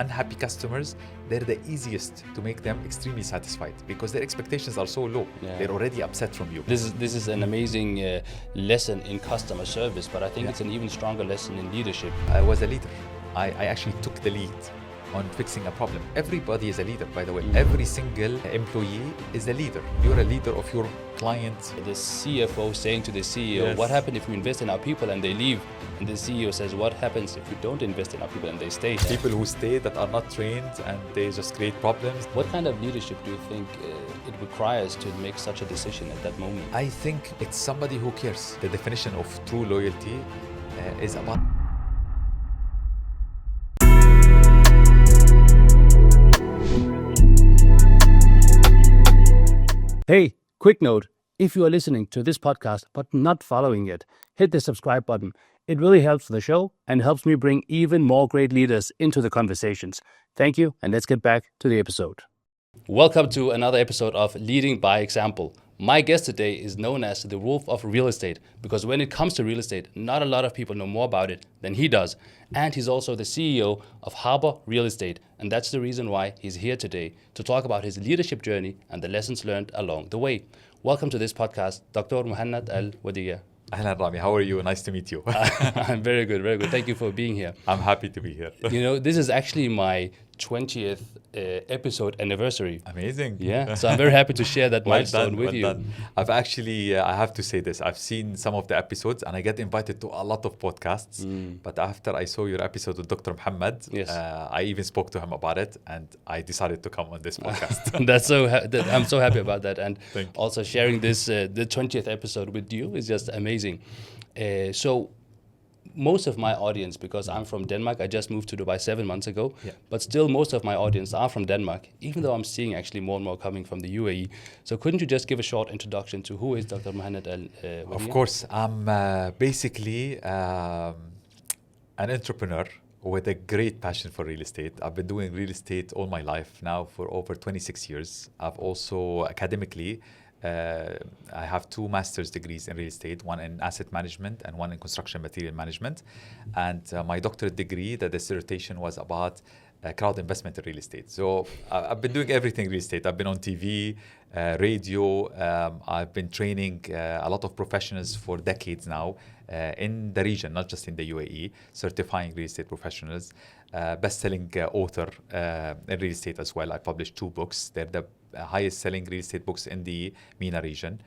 unhappy customers, they're the easiest to make them extremely satisfied because their expectations are so low. Yeah. They're already upset from you. This is an amazing lesson in customer service, but I think it's an even stronger lesson in leadership. I was a leader. I actually took the lead on fixing a problem. Everybody is a leader, by the way. Every single employee is a leader. You're a leader of your client. The CFO saying to the CEO, what happens if we invest in our people and they leave? And the CEO says, what happens if we don't invest in our people and they stay? People who stay that are not trained and they just create problems. What kind of leadership do you think it requires to make such a decision at that moment? I think it's somebody who cares. The definition of true loyalty is about... Hey, quick note. If you are listening to this podcast but not following it, hit the subscribe button. It really helps the show and helps me bring even more great leaders into the conversations. Thank you, and let's get back to the episode. Welcome to another episode of Leading by Example. My guest today is known as the Wolf of Real Estate because when it comes to real estate, not a lot of people know more about it than he does. And he's also the CEO of Harbor Real Estate. And that's the reason why he's here today to talk about his leadership journey and the lessons learned along the way. Welcome to this podcast, Dr. Mohanad Alwadiya. Ahlan Rami, how are you? Nice to meet you. I'm very good, very good. Thank you for being here. I'm happy to be here. You know, this is actually my 20th episode anniversary. Amazing. Yeah, so I'm very happy to share that milestone with you. Done. I've actually, I have to say this, I've seen some of the episodes and I get invited to a lot of podcasts. But after I saw your episode with Dr. Muhammad, I even spoke to him about it and I decided to come on this podcast. I'm so happy about that. And also sharing this, the 20th episode with you is just amazing. So most of my audience, because I'm from Denmark, I just moved to Dubai 7 months ago, but still most of my audience are from Denmark, even though I'm seeing actually more and more coming from the UAE. So couldn't you just give a short introduction to who is Dr. Mohanad Alwadiya? Of course, I'm basically an entrepreneur with a great passion for real estate. I've been doing real estate all my life now for over 26 years. I've also academically I have 2 master's degrees in real estate, one in asset management and one in construction material management. And my doctorate degree, the dissertation was about crowd investment in real estate. So I've been doing everything real estate. I've been on TV, radio. I've been training a lot of professionals for decades now in the region, not just in the UAE, certifying real estate professionals, best-selling author in real estate as well. I published 2 books. They're the highest selling real estate books in the MENA region.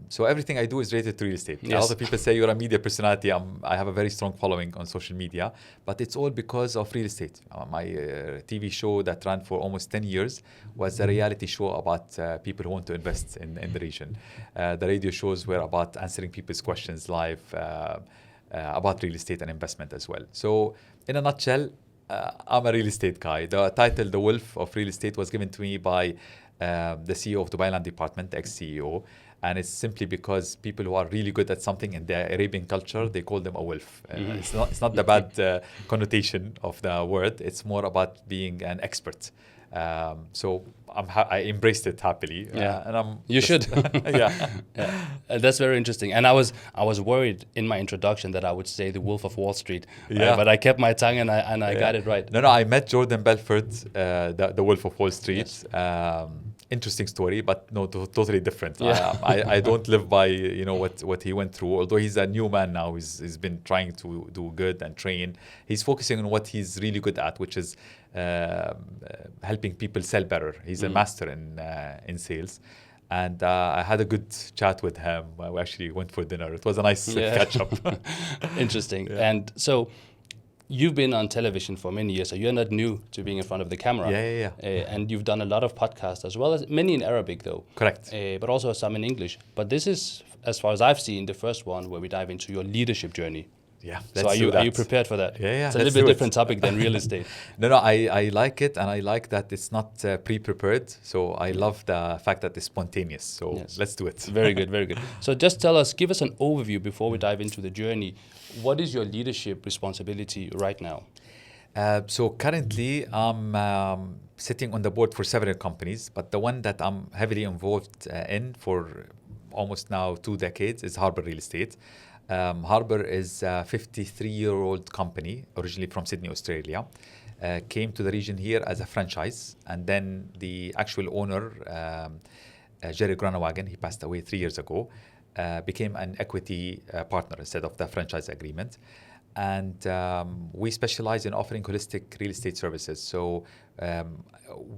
So everything I do is related to real estate. A lot of people say you're a media personality. I have a very strong following on social media, but it's all because of real estate. My TV show that ran for almost 10 years was a reality show about people who want to invest in the region. The radio shows were about answering people's questions live about real estate and investment as well. So in a nutshell, I'm a real estate guy. The title, The Wolf of Real Estate, was given to me by the CEO of Dubai Land Department, the ex-CEO. And it's simply because people who are really good at something in the Arabian culture, they call them a wolf. It's not the bad connotation of the word. It's more about being an expert. So I embraced it happily. And you should. That's very interesting. And I was worried in my introduction that I would say the Wolf of Wall Street. But I kept my tongue and I got it right. No, I met Jordan Belfort, the Wolf of Wall Street. Interesting story, but no, totally different. I don't live by what he went through. Although he's a new man now, he's been trying to do good and train. He's focusing on what he's really good at, which is helping people sell better. He's a master in sales. And I had a good chat with him. We actually went for dinner. It was a nice catch up. Interesting. And so you've been on television for many years, so you're not new to being in front of the camera. And you've done a lot of podcasts as well, as many in Arabic though. Correct. But also some in English. But this is, as far as I've seen, the first one where we dive into your leadership journey. So are you prepared for that? It's a little bit different topic than real estate. No, I like it, and I like that it's not pre-prepared. So I love the fact that it's spontaneous. So let's do it. Very good, very good. So just give us an overview before we dive into the journey. What is your leadership responsibility right now? So currently I'm sitting on the board for several companies, but the one that I'm heavily involved in for almost now 2 decades is Harbor Real Estate. Harbor is a 53-year-old company, originally from Sydney, Australia. came to the region here as a franchise, and then the actual owner, Jerry Gronewagen, he passed away 3 years ago, became an equity partner instead of the franchise agreement. And we specialize in offering holistic real estate services. So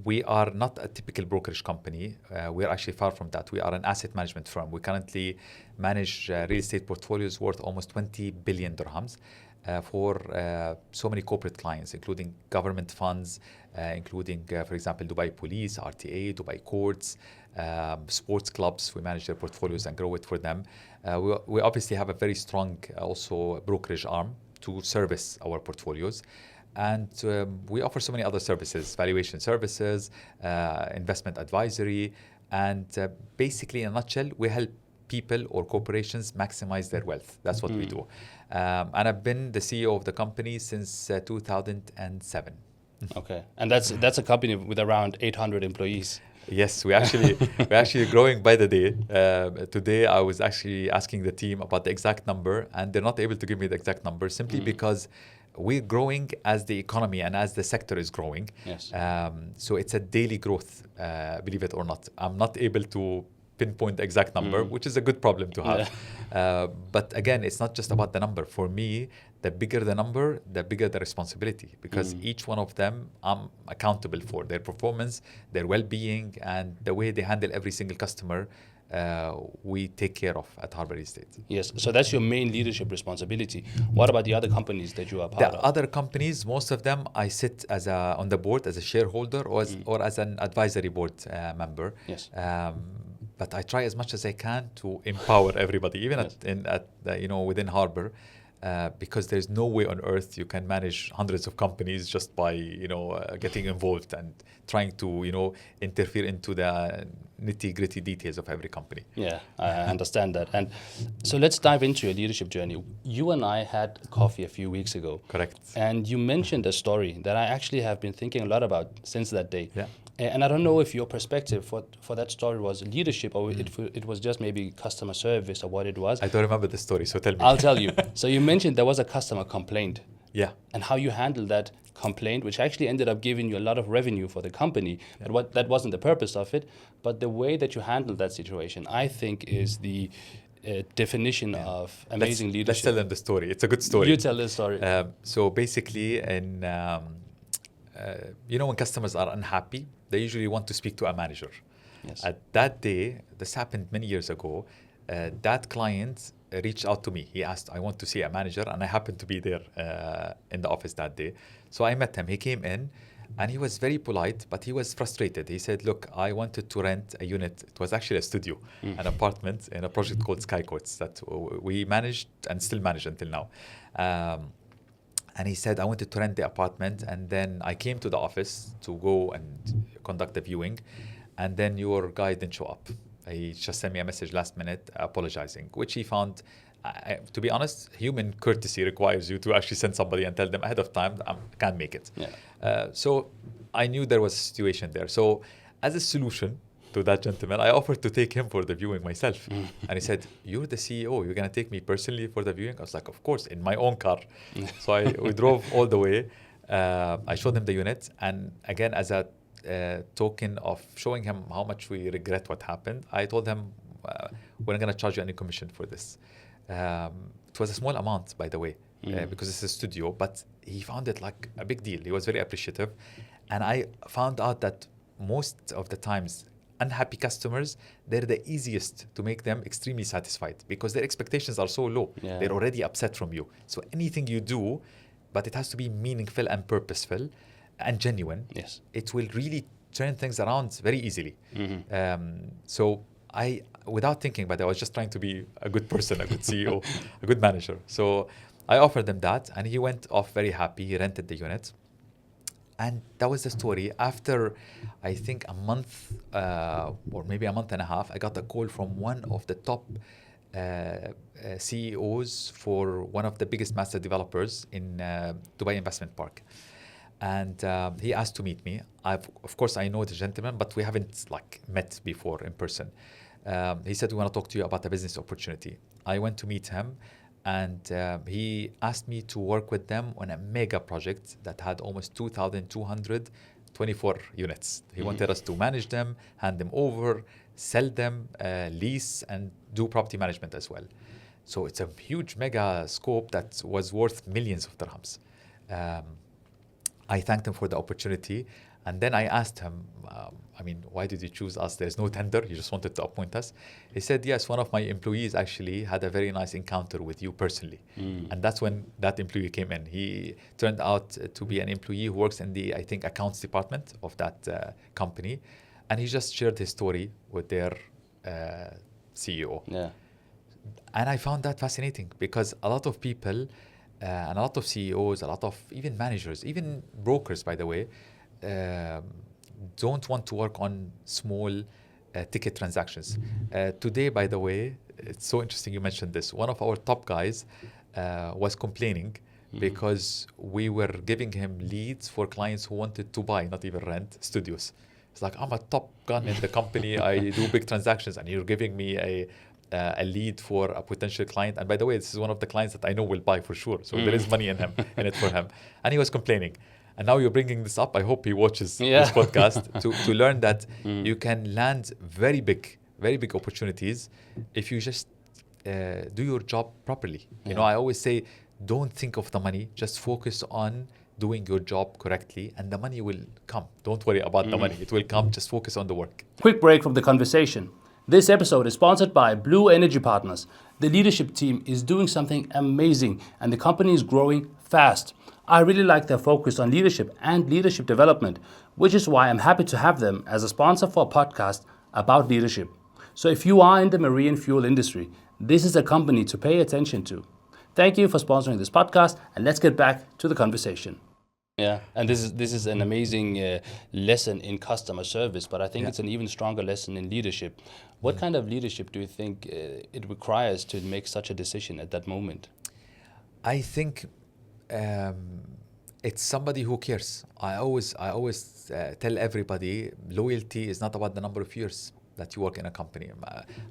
we are not a typical brokerage company. We're actually far from that. We are an asset management firm. We currently manage real estate portfolios worth almost 20 billion dirhams for so many corporate clients, including government funds, including, for example, Dubai Police, RTA, Dubai Courts, sports clubs. We manage their portfolios and grow it for them. We obviously have a very strong also brokerage arm to service our portfolios. And we offer so many other services, valuation services, investment advisory, and basically in a nutshell, we help people or corporations maximize their wealth. That's what we do. And I've been the CEO of the company since 2007. Okay. And that's a company with around 800 employees. Yes, we're actually growing by the day. Today, I was actually asking the team about the exact number, and they're not able to give me the exact number simply because we're growing as the economy and as the sector is growing. Yes. So it's a daily growth, believe it or not. I'm not able to pinpoint the exact number, which is a good problem to have. Yeah. But again, it's not just about the number. For me, the bigger the number, the bigger the responsibility, because each one of them I'm accountable for their performance, their well-being, and the way they handle every single customer. We take care of at Harbour Estate. Yes, so that's your main leadership responsibility. What about the other companies that you are part of? The other companies, most of them, I sit as on the board as a shareholder or as an advisory board member. Yes. But I try as much as I can to empower everybody, even within Harbour, because there's no way on earth you can manage hundreds of companies just by getting involved and trying to interfere into the nitty-gritty details of every company. Yeah, I understand that. And so let's dive into your leadership journey. You and I had coffee a few weeks ago. Correct. And you mentioned a story that I actually have been thinking a lot about since that day. Yeah. And I don't know if your perspective for that story was leadership or it was just maybe customer service or what it was. I don't remember the story, so tell me. I'll tell you. So you mentioned there was a customer complaint. Yeah. And how you handled that complaint, which actually ended up giving you a lot of revenue for the company. Yeah. But that wasn't the purpose of it. But the way that you handled that situation, I think, is the definition of amazing leadership. Let's tell them the story. It's a good story. You tell the story. So basically, when customers are unhappy, they usually want to speak to a manager. Yes. At that day, this happened many years ago, that client reached out to me. He asked, I want to see a manager, and I happened to be there in the office that day. So I met him. He came in, and he was very polite, but he was frustrated. He said, look, I wanted to rent a unit. It was actually a studio, an apartment in a project called Sky Courts that we managed and still manage until now. And he said, I wanted to rent the apartment. And then I came to the office to go and conduct the viewing. And then your guy didn't show up. He just sent me a message last minute apologizing, which he found, to be honest, human courtesy requires you to actually send somebody and tell them ahead of time, I can't make it. Yeah. So I knew there was a situation there. So as a solution to that gentleman, I offered to take him for the viewing myself. And he said, you're the CEO, you're going to take me personally for the viewing? I was like, of course, in my own car. So we drove all the way. I showed him the unit. And again, as a token of showing him how much we regret what happened, I told him, we're not going to charge you any commission for this. It was a small amount, by the way, because it's a studio, but he found it like a big deal. He was very appreciative. And I found out that most of the times, unhappy customers, they're the easiest to make them extremely satisfied because their expectations are so low. Yeah. They're already upset from you. So anything you do, but it has to be meaningful and purposeful and genuine. Yes. It will really turn things around very easily. So I, without thinking, but I was just trying to be a good person, a good CEO, a good manager. So I offered him that, and he went off very happy. He rented the unit. And that was the story. After, I think, a month or maybe a month and a half, I got a call from one of the top CEOs for one of the biggest master developers in Dubai Investment Park. And he asked to meet me. Of course, I know the gentleman, but we haven't met before in person. He said, we want to talk to you about a business opportunity. I went to meet him. And he asked me to work with them on a mega project that had almost 2,224 units. He wanted us to manage them, hand them over, sell them, lease, and do property management as well. So it's a huge mega scope that was worth millions of dirhams. I thanked him for the opportunity. And then I asked him, why did you choose us? There's no tender. You just wanted to appoint us. He said, yes, one of my employees actually had a very nice encounter with you personally. And that's when that employee came in. He turned out to be an employee who works in the, I think, accounts department of that company. And he just shared his story with their CEO. Yeah. And I found that fascinating because a lot of people and a lot of CEOs, a lot of even managers, even brokers, by the way, don't want to work on small ticket transactions. Today, by the way, it's so interesting you mentioned this. One of our top guys was complaining because we were giving him leads for clients who wanted to buy, not even rent, studios. It's like, I'm a top gun in the company. I do big transactions, and you're giving me a lead for a potential client. And by the way, this is one of the clients that I know will buy for sure. So there is money in it for him. And he was complaining. And now you're bringing this up. I hope he watches this podcast to learn that you can land very big opportunities if you just do your job properly. You know, I always say, don't think of the money. Just focus on doing your job correctly, and the money will come. Don't worry about the money. It will come. Just focus on the work. Quick break from the conversation. This episode is sponsored by Blue Energy Partners. The leadership team is doing something amazing, and the company is growing fast. I really like their focus on leadership and leadership development, which is why I'm happy to have them as a sponsor for a podcast about leadership. So if you are in the marine fuel industry, this is a company to pay attention to. Thank you for sponsoring this podcast, and let's get back to the conversation. Yeah, and this is an amazing lesson in customer service, but I think it's an even stronger lesson in leadership. What kind of leadership do you think it requires to make such a decision at that moment? I think it's somebody who cares. I always tell everybody, loyalty is not about the number of years that you work in a company.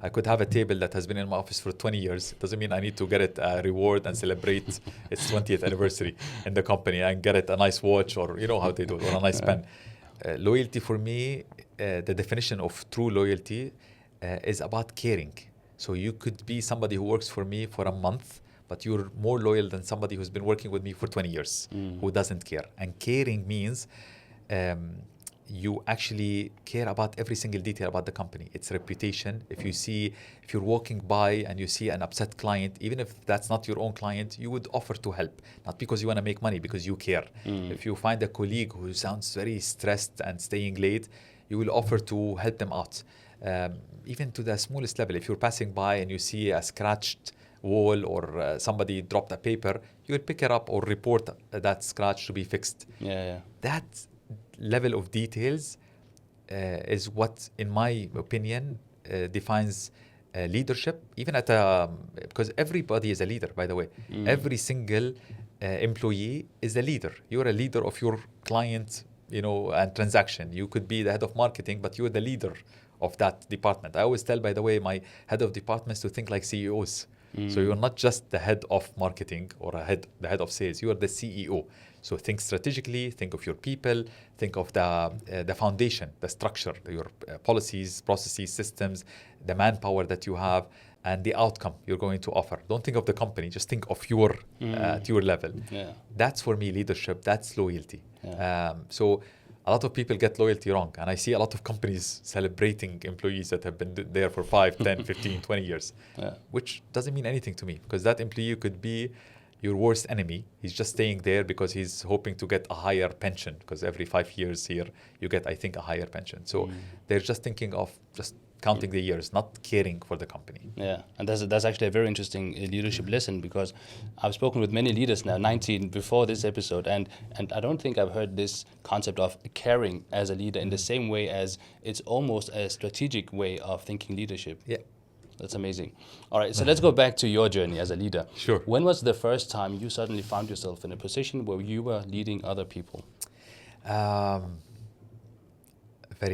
I could have a table that has been in my office for 20 years. It doesn't mean I need to get it a reward and celebrate its 20th anniversary in the company and get it a nice watch, or you know how they do it, or a nice pen. Loyalty for me, the definition of true loyalty is about caring. So you could be somebody who works for me for a month, but you're more loyal than somebody who's been working with me for 20 years, who doesn't care. And caring means you actually care about every single detail about the company, its reputation. If you're walking by and you see an upset client, even if that's not your own client, you would offer to help, not because you want to make money, because you care. If you find a colleague who sounds very stressed and staying late, you will offer to help them out. Even to the smallest level, if you're passing by and you see a scratched wall or somebody dropped a paper, you will pick it up or report that scratch to be fixed. That level of details is what, in my opinion, defines leadership. Even because everybody is a leader, by the way. Every single employee is a leader. You're a leader of your client, and transaction. You could be the head of marketing, but you're the leader of that department. I always tell, by the way, my head of departments to think like CEOs. So you're not just the head of marketing or the head of sales. You are the CEO. So think strategically, think of your people, think of the foundation, the structure, your policies, processes, systems, the manpower that you have, and the outcome you're going to offer. Don't think of the company, just think of your at your level. That's for me leadership, that's loyalty. So a lot of people get loyalty wrong, and I see a lot of companies celebrating employees that have been there for 5, 10, 15, 20 years, which doesn't mean anything to me, because that employee could be your worst enemy. He's just staying there because he's hoping to get a higher pension, because every 5 years here you get, I think, a higher pension. So they're just thinking of just counting the years, not caring for the company. Yeah, and that's actually a very interesting leadership lesson, because I've spoken with many leaders now, 19 before this episode, and I don't think I've heard this concept of caring as a leader in the same way as it's almost a strategic way of thinking leadership. Yeah. That's amazing. All right, so let's go back to your journey as a leader. Sure. When was the first time you suddenly found yourself in a position where you were leading other people? Very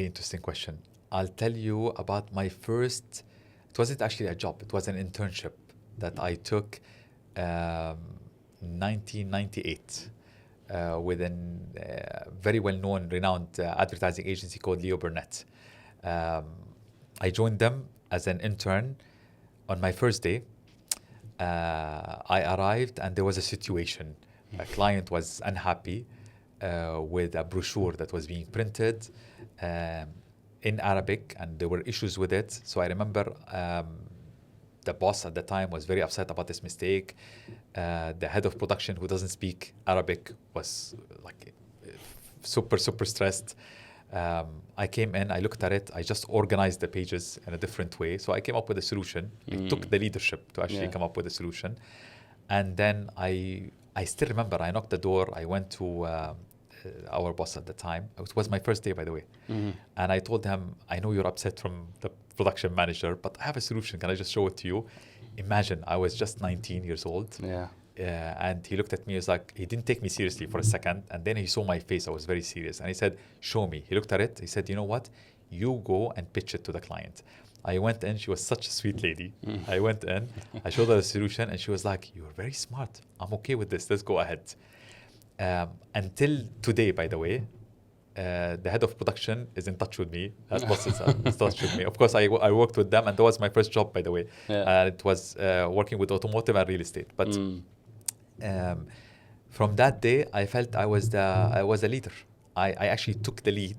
interesting question. I'll tell you about my first, it wasn't actually a job, it was an internship that I took 1998 with a very well-known, renowned advertising agency called Leo Burnett. I joined them as an intern on my first day. I arrived and there was a situation. A client was unhappy with a brochure that was being printed in Arabic, and there were issues with it. So I remember the boss at the time was very upset about this mistake. The head of production, who doesn't speak Arabic, was like super stressed. I came in, I looked at it, I just organized the pages in a different way. So I came up with a solution. It took the leadership to actually come up with a solution. And then I still remember, I knocked the door, I went to our boss at the time. It was my first day, by the way. And I told him, I know you're upset from the production manager, but I have a solution. Can I just show it to you? Imagine, I was just 19 years old. And he looked at me, he was like, he didn't take me seriously for a second. And then he saw my face, I was very serious. And he said, show me. He looked at it, he said, you know what? You go and pitch it to the client. I went in, she was such a sweet lady. I went in, I showed her the solution, and she was like, you're very smart. I'm okay with this, let's go ahead. Until today, by the way, the head of production is in touch with me. That boss is in touch with me. Of course, I worked with them, and that was my first job, by the way. It was working with automotive and real estate. But from that day, I felt I was a leader. I actually took the lead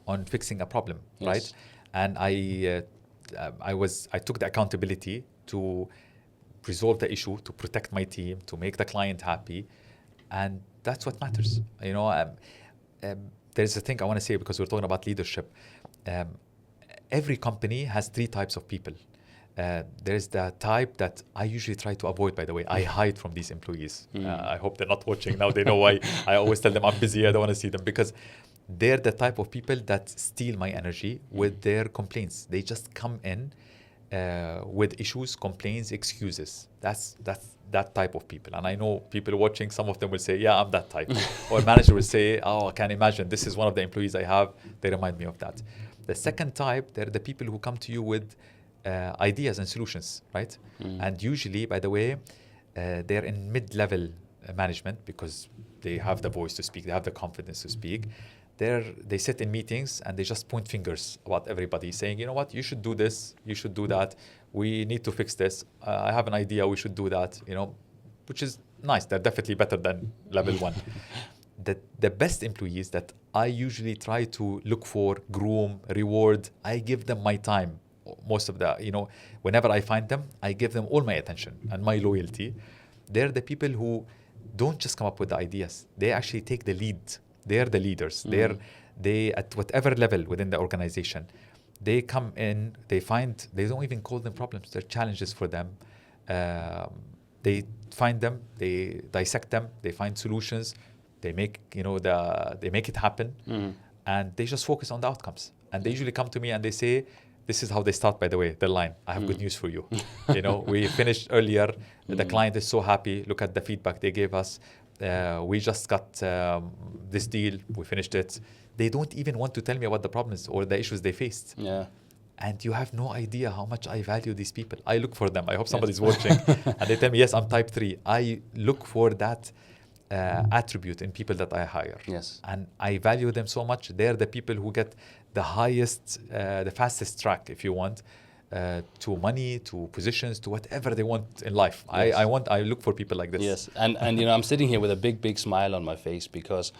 on fixing a problem, right? And I took the accountability to resolve the issue, to protect my team, to make the client happy, and that's what matters. You know, there's a thing I want to say, because we're talking about leadership. Every company has three types of people. There's the type that I usually try to avoid, by the way. I hide from these employees. I hope they're not watching now. They know why. I always tell them I'm busy, I don't want to see them, because they're the type of people that steal my energy with their complaints. They just come in with issues, complaints, excuses. That's that type of people. And I know people watching, some of them will say, yeah, I'm that type. Or a manager will say, oh, I can't imagine. This is one of the employees I have. They remind me of that. The second type, they're the people who come to you with ideas and solutions, right? And usually, by the way, they're in mid-level management, because they have the voice to speak, they have the confidence to speak. They sit in meetings and they just point fingers about everybody, saying, you know what, you should do this, you should do that, we need to fix this, I have an idea, we should do that, you know, which is nice. They're definitely better than level one. The best employees that I usually try to look for, groom, reward, I give them my time. Most of the, you know, whenever I find them, I give them all my attention and my loyalty. They're the people who don't just come up with the ideas. They actually take the lead. They're the leaders. They at whatever level within the organization, they come in, they don't even call them problems. They're challenges for them. They find them, they dissect them, they find solutions, they make, you know, they make it happen, and they just focus on the outcomes. And they usually come to me and they say, this is how they start, by the way, their line. I have good news for you. You know, we finished earlier. The client is so happy. Look at the feedback they gave us. We just got this deal. We finished it. They don't even want to tell me about the problems or the issues they faced. And you have no idea how much I value these people. I look for them. I hope somebody's watching. And they tell me, yes, I'm type 3. I look for that attribute in people that I hire. And I value them so much. They're the people who get the highest, the fastest track, if you want, to money, to positions, to whatever they want in life. I look for people like this. And you know, I'm sitting here with a big smile on my face, because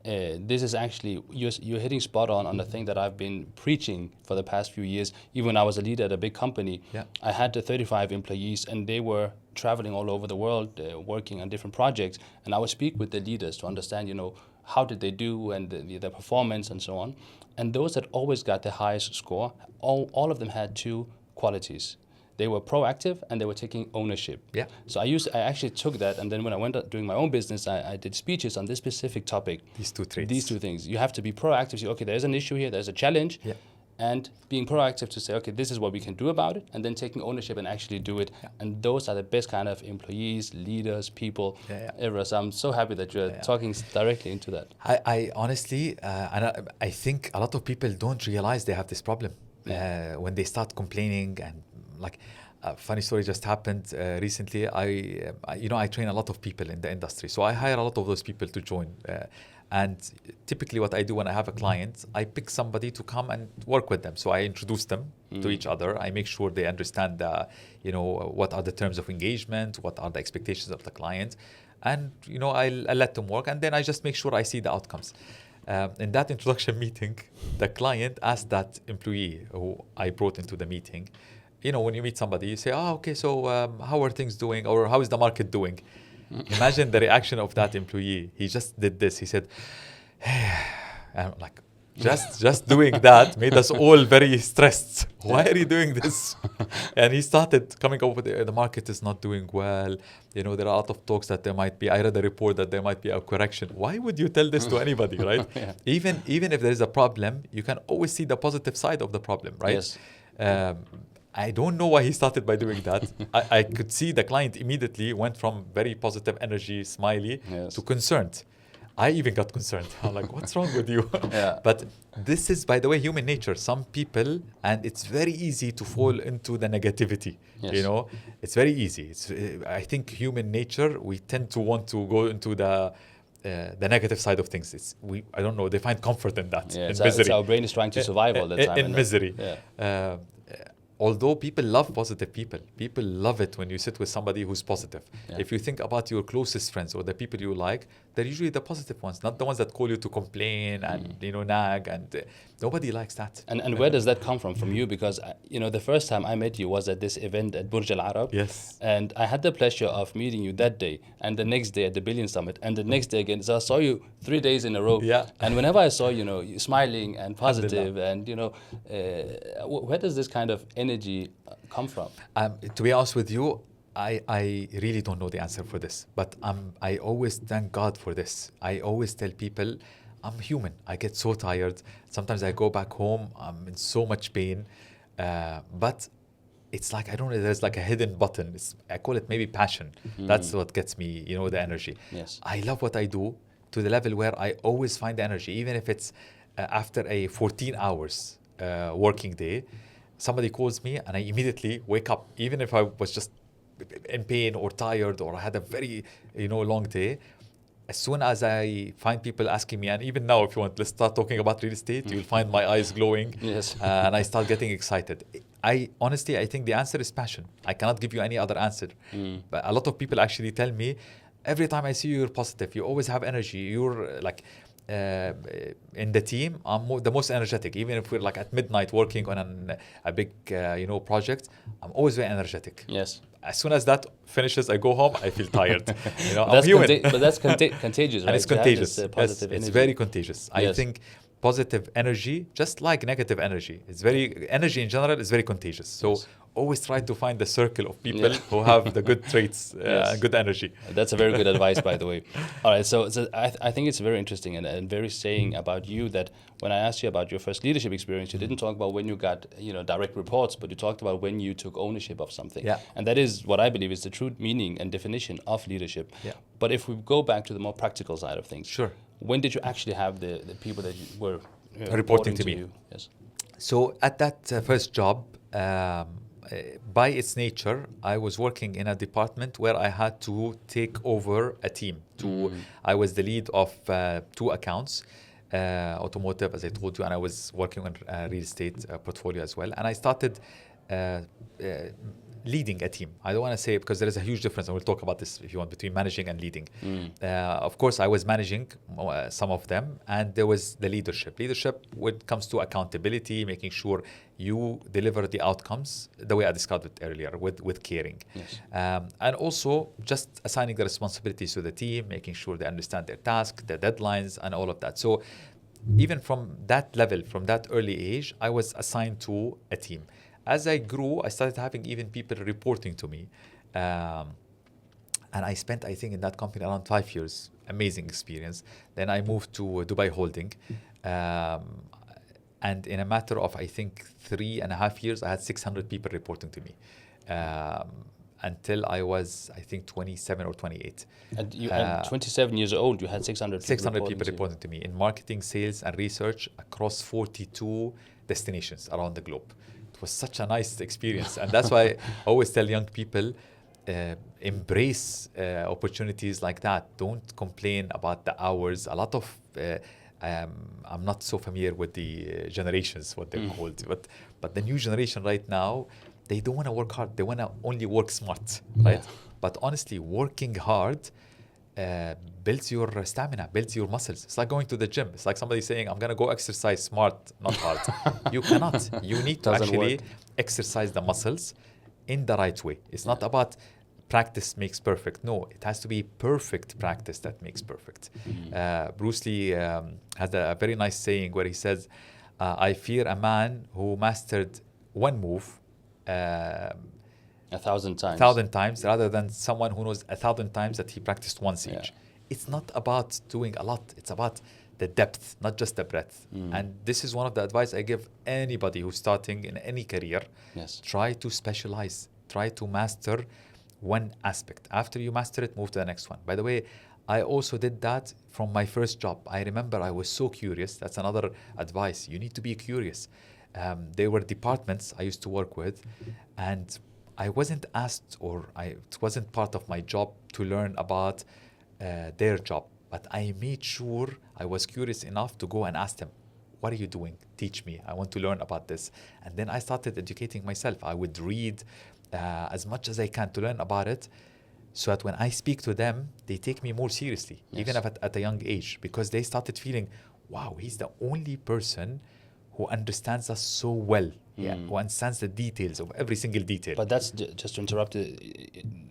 this is actually, you're hitting spot on the thing that I've been preaching for the past few years. Even when I was a leader at a big company, I had 35 employees, and they were traveling all over the world, working on different projects. And I would speak with the leaders to understand, you know, how did they do, and their performance and so on. And those that always got the highest score, all of them had two qualities. They were proactive and they were taking ownership. So I actually took that, and then when I went out doing my own business, I did speeches on this specific topic. These two traits. These two things. You have to be proactive. Say, okay, there's an issue here, there's a challenge. And being proactive to say, okay, this is what we can do about it, and then taking ownership and actually do it. And those are the best kind of employees, leaders, people ever. So I'm so happy that you're talking directly into that. I honestly, and I think a lot of people don't realize they have this problem when they start complaining. And like, A funny story just happened recently. I train a lot of people in the industry, so I hire a lot of those people to join. And typically, what I do when I have a client, I pick somebody to come and work with them. So I introduce them to each other. I make sure they understand, what are the terms of engagement, what are the expectations of the client, and I let them work, and then I just make sure I see the outcomes. In that introduction meeting, the client asked that employee who I brought into the meeting, when you meet somebody, you say, "Oh, okay, so how are things doing, or how is the market doing?" Imagine the reaction of that employee. He just did this. He said, and I'm like, just doing that made us all very stressed. Why are you doing this? And he started coming up with the market is not doing well. There are a lot of talks that there might be. I read a report that there might be a correction. Why would you tell this to anybody, right? Yeah. Even if there is a problem, you can always see the positive side of the problem, right? Yes. I don't know why he started by doing that. I could see the client immediately went from very positive energy, smiley, Yes. to concerned. I even got concerned. I'm like, what's wrong with you? Yeah. But this is, by the way, human nature. Some people, and it's very easy to fall into the negativity. Yes. It's very easy. I think human nature, we tend to want to go into the negative side of things. I don't know, they find comfort in that, Yeah, in misery. it's our brain is trying to survive all the time. In misery. Yeah. Although people love positive people love it when you sit with somebody who's positive. Yeah. If you think about your closest friends or the people you like, they're usually the positive ones, not the ones that call you to complain and nag, and nobody likes that. And where does that come from? From you? Because the first time I met you was at this event at Burj Al Arab. Yes. And I had the pleasure of meeting you that day, and the next day at the Billion Summit, and the next day again. So I saw you 3 days in a row. Yeah. And whenever I saw you smiling and positive, and where does this kind of energy come from? To be honest with you, I really don't know the answer for this, but I always thank God for this. I always tell people, I'm human. I get so tired. Sometimes I go back home, I'm in so much pain, but it's like, I don't know, there's like a hidden button. I call it maybe passion. That's what gets me, the energy. Yes. I love what I do to the level where I always find the energy, even if it's after a 14 hours working day. Somebody calls me and I immediately wake up, even if I was just in pain or tired or I had a very long day. As soon as I find people asking me, and even now if you want, let's start talking about real estate, you'll find my eyes glowing. Yes. And I start getting excited. I think the answer is passion. I cannot give you any other answer. But a lot of people actually tell me, every time I see you, you're positive, you always have energy, you're like in the team, I'm the most energetic. Even if we're like at midnight working on a big project, I'm always very energetic. Yes. As soon as that finishes, I go home, I feel tired. I'm That's human. but that's contagious, right? And it's To have contagious. this, positive Yes, it's energy. very contagious. I Yes. think positive energy, just like negative energy, energy in general is very contagious. So Yes. always try to find the circle of people who have the good traits, Yes. good energy. That's a very good advice, by the way. All right, so I think it's very interesting and very saying about you that when I asked you about your first leadership experience, you didn't talk about when you got direct reports, but you talked about when you took ownership of something. Yeah. And that is what I believe is the true meaning and definition of leadership. Yeah. But if we go back to the more practical side of things, Sure. when did you actually have the people that you were Reporting to me. you? Yes. So at that first job, by its nature, I was working in a department where I had to take over a team. I was the lead of 2 accounts, automotive, as I told you, and I was working on a real estate portfolio as well. And I started leading a team. I don't want to say it because there is a huge difference, and we'll talk about this if you want, between managing and leading. Of course, I was managing some of them, and there was the leadership. Leadership, when it comes to accountability, making sure you deliver the outcomes the way I described it earlier, with caring. Yes. And also just assigning the responsibilities to the team, making sure they understand their task, their deadlines, and all of that. So even from that level, from that early age, I was assigned to a team. As I grew, I started having even people reporting to me. And I spent, I think, in that company around 5 years. Amazing experience. Then I moved to Dubai Holding. And in a matter of, I think, 3.5 years, I had 600 people reporting to me. Until I was, I think, 27 or 28. And you at 27 years old, you had 600 people 600 reporting people to you. reporting to me in marketing, sales, and research across 42 destinations around the globe. it was such a nice experience. And that's why I always tell young people, embrace opportunities like that. Don't complain about the hours. A lot of I'm not so familiar with the generations, what they're called, but the new generation right now, they don't want to work hard. They want to only work smart, right? Yeah. But honestly, working hard builds your stamina, builds your muscles. It's like going to the gym. It's like somebody saying, I'm going to go exercise smart, not hard. You cannot. You need to Doesn't actually work. exercise the muscles in the right way. It's not about practice makes perfect. No, it has to be perfect practice that makes perfect. Bruce Lee has a very nice saying where he says, I fear a man who mastered one move 1,000 times. 1,000 times rather than someone who knows 1,000 times that he practiced once each. Yeah. It's not about doing a lot. It's about the depth, not just the breadth. And this is one of the advice I give anybody who's starting in any career. Yes. Try to specialize. Try to master one aspect. After you master it, move to the next one. By the way, I also did that from my first job. I remember I was so curious. That's another advice. You need to be curious. There were departments I used to work with, and I wasn't asked, or it wasn't part of my job to learn about their job. But I made sure I was curious enough to go and ask them, what are you doing? Teach me. I want to learn about this. And then I started educating myself. I would read as much as I can to learn about it, so that when I speak to them, they take me more seriously, even if at a young age, because they started feeling, wow, he's the only person who understands us so well, who understands the details of every single detail. But that's, just to interrupt,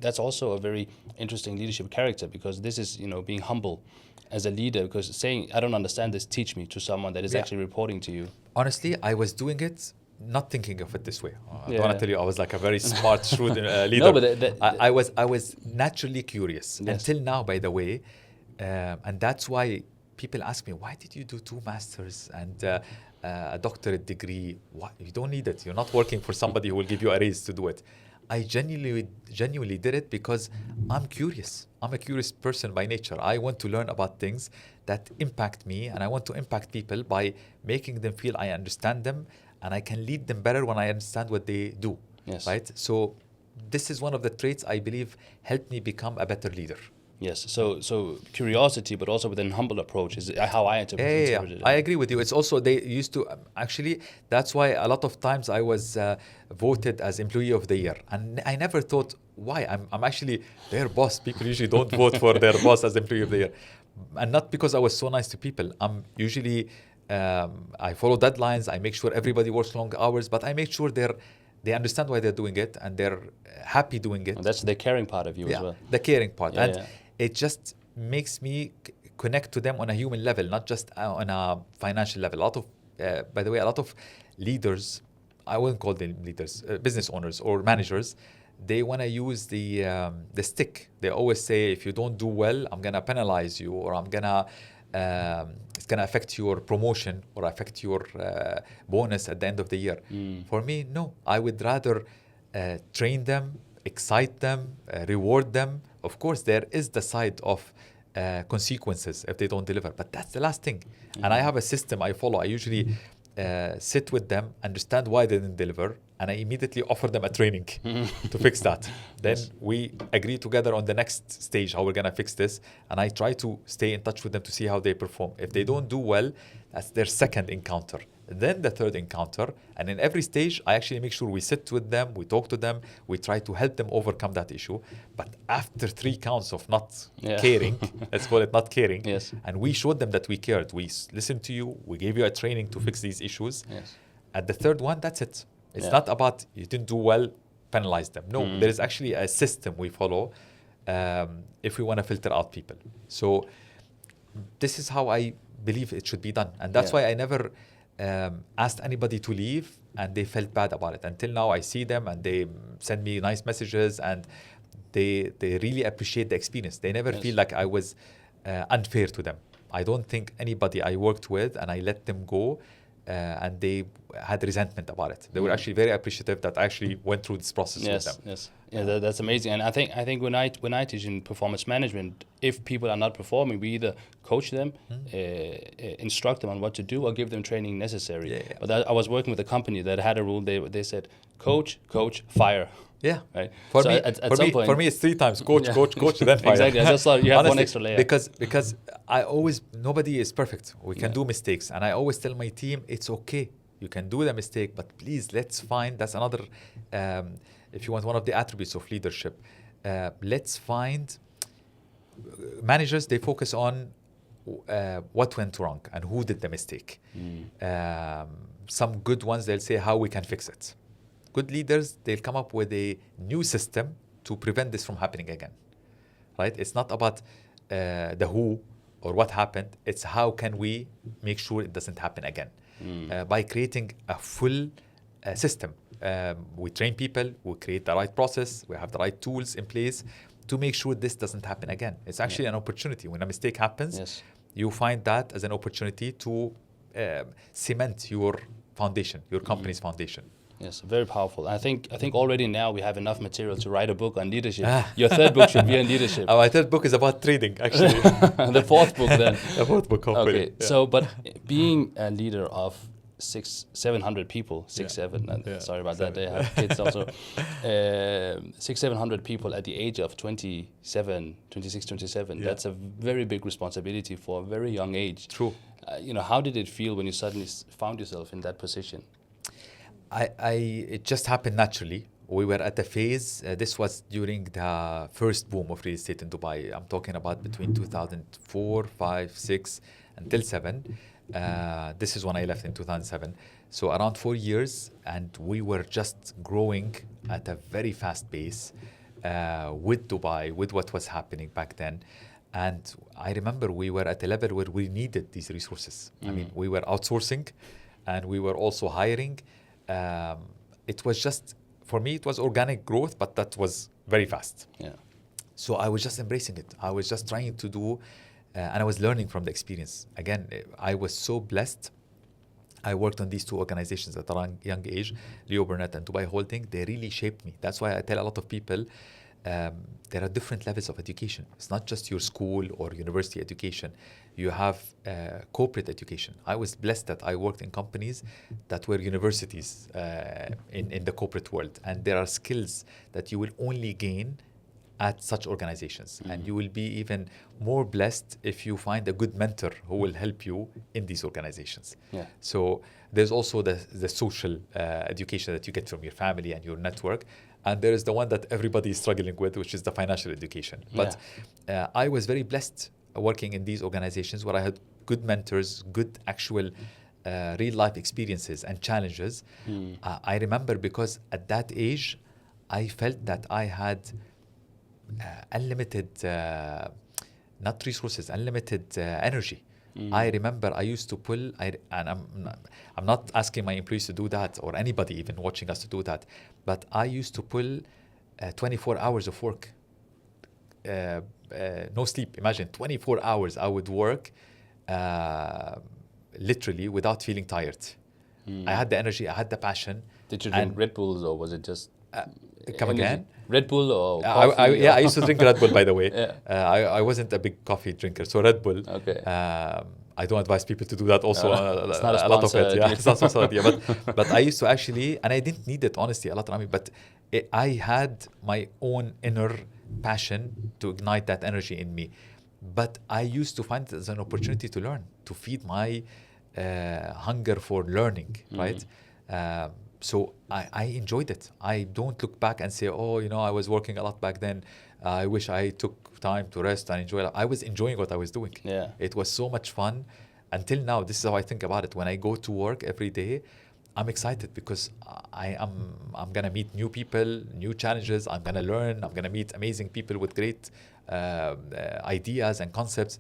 that's also a very interesting leadership character, because this is, being humble as a leader, because saying, I don't understand this, teach me, to someone that is actually reporting to you. Honestly, I was doing it not thinking of it this way. I Yeah. don't want to tell you I was like a very smart, shrewd leader. No, but I was naturally curious. Yes. Until now, by the way. And that's why people ask me, why did you do 2 masters and a doctorate degree? Why? You don't need it. You're not working for somebody who will give you a raise to do it. I genuinely did it because I'm curious. I'm a curious person by nature. I want to learn about things that impact me, and I want to impact people by making them feel I understand them, and I can lead them better when I understand what they do. Yes. Right? So this is one of the traits I believe helped me become a better leader. Yes. So curiosity, but also with an humble approach, is how I interpreted it. I agree with you. It's also, they used to, actually, that's why a lot of times I was voted as Employee of the Year. And I never thought, why? I'm actually their boss. People usually don't vote for their boss as Employee of the Year. And not because I was so nice to people. I'm usually, I follow deadlines. I make sure everybody works long hours, but I make sure they understand why they're doing it, and they're happy doing it. And that's the caring part of you as well. The caring part. Yeah, and yeah. it just makes me connect to them on a human level, not just on a financial level. A lot of, by the way, a lot of leaders, I wouldn't call them leaders, business owners or managers, they want to use the stick. They always say, if you don't do well, I'm going to penalize you, or I'm going to, it's going to affect your promotion or affect your bonus at the end of the year. For me, no. I would rather train them, excite them, reward them. Of course, there is the side of consequences if they don't deliver, but that's the last thing. And I have a system I follow. I usually sit with them, understand why they didn't deliver, and I immediately offer them a training to fix that. Then we agree together on the next stage how we're going to fix this, and I try to stay in touch with them to see how they perform. If they don't do well, that's their second encounter. Then the third encounter, and in every stage, I actually make sure we sit with them, we talk to them, we try to help them overcome that issue. But after 3 counts of not caring, let's call it not caring, Yes. and we showed them that we cared, we listened to you, we gave you a training to fix these issues. Yes. At the third one, that's it. It's not about you didn't do well, penalize them. No, there is actually a system we follow if we want to filter out people. So this is how I believe it should be done. And that's why I never asked anybody to leave and they felt bad about it. Until now, I see them and they send me nice messages, and they really appreciate the experience. They never feel like I was unfair to them. I don't think anybody I worked with and I let them go and they had resentment about it. They were actually very appreciative that I actually went through this process with them. Yes. Yeah, that's amazing. And I think when I teach in performance management, if people are not performing, we either coach them, instruct them on what to do, or give them training necessary. Yeah, yeah. But I was working with a company that had a rule. They said, coach, fire. Yeah. Right. For So me, at for some me, point, for me, it's 3 times coach, Yeah. coach, then fire. Exactly. I just thought you have one Honestly, extra layer. because I always, nobody is perfect. We can do mistakes, and I always tell my team, it's okay. You can do the mistake, but please, let's find. That's another. If you want one of the attributes of leadership, let's find managers. They focus on what went wrong and who did the mistake. Some good ones, they'll say how we can fix it. Good leaders, they'll come up with a new system to prevent this from happening again, right? It's not about the who or what happened. It's how can we make sure it doesn't happen again by creating a full system. We train people, we create the right process, we have the right tools in place to make sure this doesn't happen again. It's actually an opportunity. When a mistake happens, you find that as an opportunity to cement your foundation, your company's foundation. Yes, very powerful. I think already now we have enough material to write a book on leadership. Your third book should be on leadership. My third book is about trading, actually. The fourth book then. The fourth book, hopefully. Okay, so but being a leader of 700 people, seven. Sorry about that. They have kids also. 700 people at the age of 26, 27. That's a very big responsibility for a very young age. True. How did it feel when you suddenly found yourself in that position? It just happened naturally. We were at a phase, this was during the first boom of real estate in Dubai. I'm talking about between 2004, 5, 6, until 7. This is when I left in 2007. So around 4 years, and we were just growing at a very fast pace with Dubai, with what was happening back then. And I remember we were at a level where we needed these resources. I mean, we were outsourcing and we were also hiring. It was just, for me, it was organic growth, but that was very fast. Yeah. So I was just embracing it. I was just trying to do, and I was learning from the experience. Again, I was so blessed. I worked on these two organizations at a young age, Leo Burnett and Dubai Holding. They really shaped me. That's why I tell a lot of people, there are different levels of education. It's not just your school or university education. You have corporate education. I was blessed that I worked in companies that were universities in the corporate world. And there are skills that you will only gain at such organizations. And you will be even more blessed if you find a good mentor who will help you in these organizations. Yeah. So there's also the social education that you get from your family and your network. And there is the one that everybody is struggling with, which is the financial education. But I was very blessed working in these organizations where I had good mentors, good actual real life experiences and challenges. I remember because at that age, I felt that I had unlimited, not resources, unlimited energy. I remember I used to pull, and I'm not asking my employees to do that or anybody even watching us to do that, but I used to pull 24 hours of work, no sleep. Imagine 24 hours I would work literally without feeling tired. I had the energy, I had the passion. Did you drink Red Bulls or was it just... Come again? Red Bull or coffee? I used to drink Red Bull, by the way. I wasn't a big coffee drinker, so Red Bull. Okay. I don't advise people to do that also. It's not a lot of it. sponsor. It's not sponsored. But I used to actually, and I didn't need it, honestly, a lot, Rami, but I had my own inner passion to ignite that energy in me. But I used to find it as an opportunity to learn, to feed my hunger for learning, right? So I enjoyed it. I don't look back and say, oh, I was working a lot back then. I wish I took time to rest and enjoy it. I was enjoying what I was doing. Yeah. It was so much fun. Until now, this is how I think about it. When I go to work every day, I'm excited because I'm going to meet new people, new challenges. I'm going to learn. I'm going to meet amazing people with great ideas and concepts.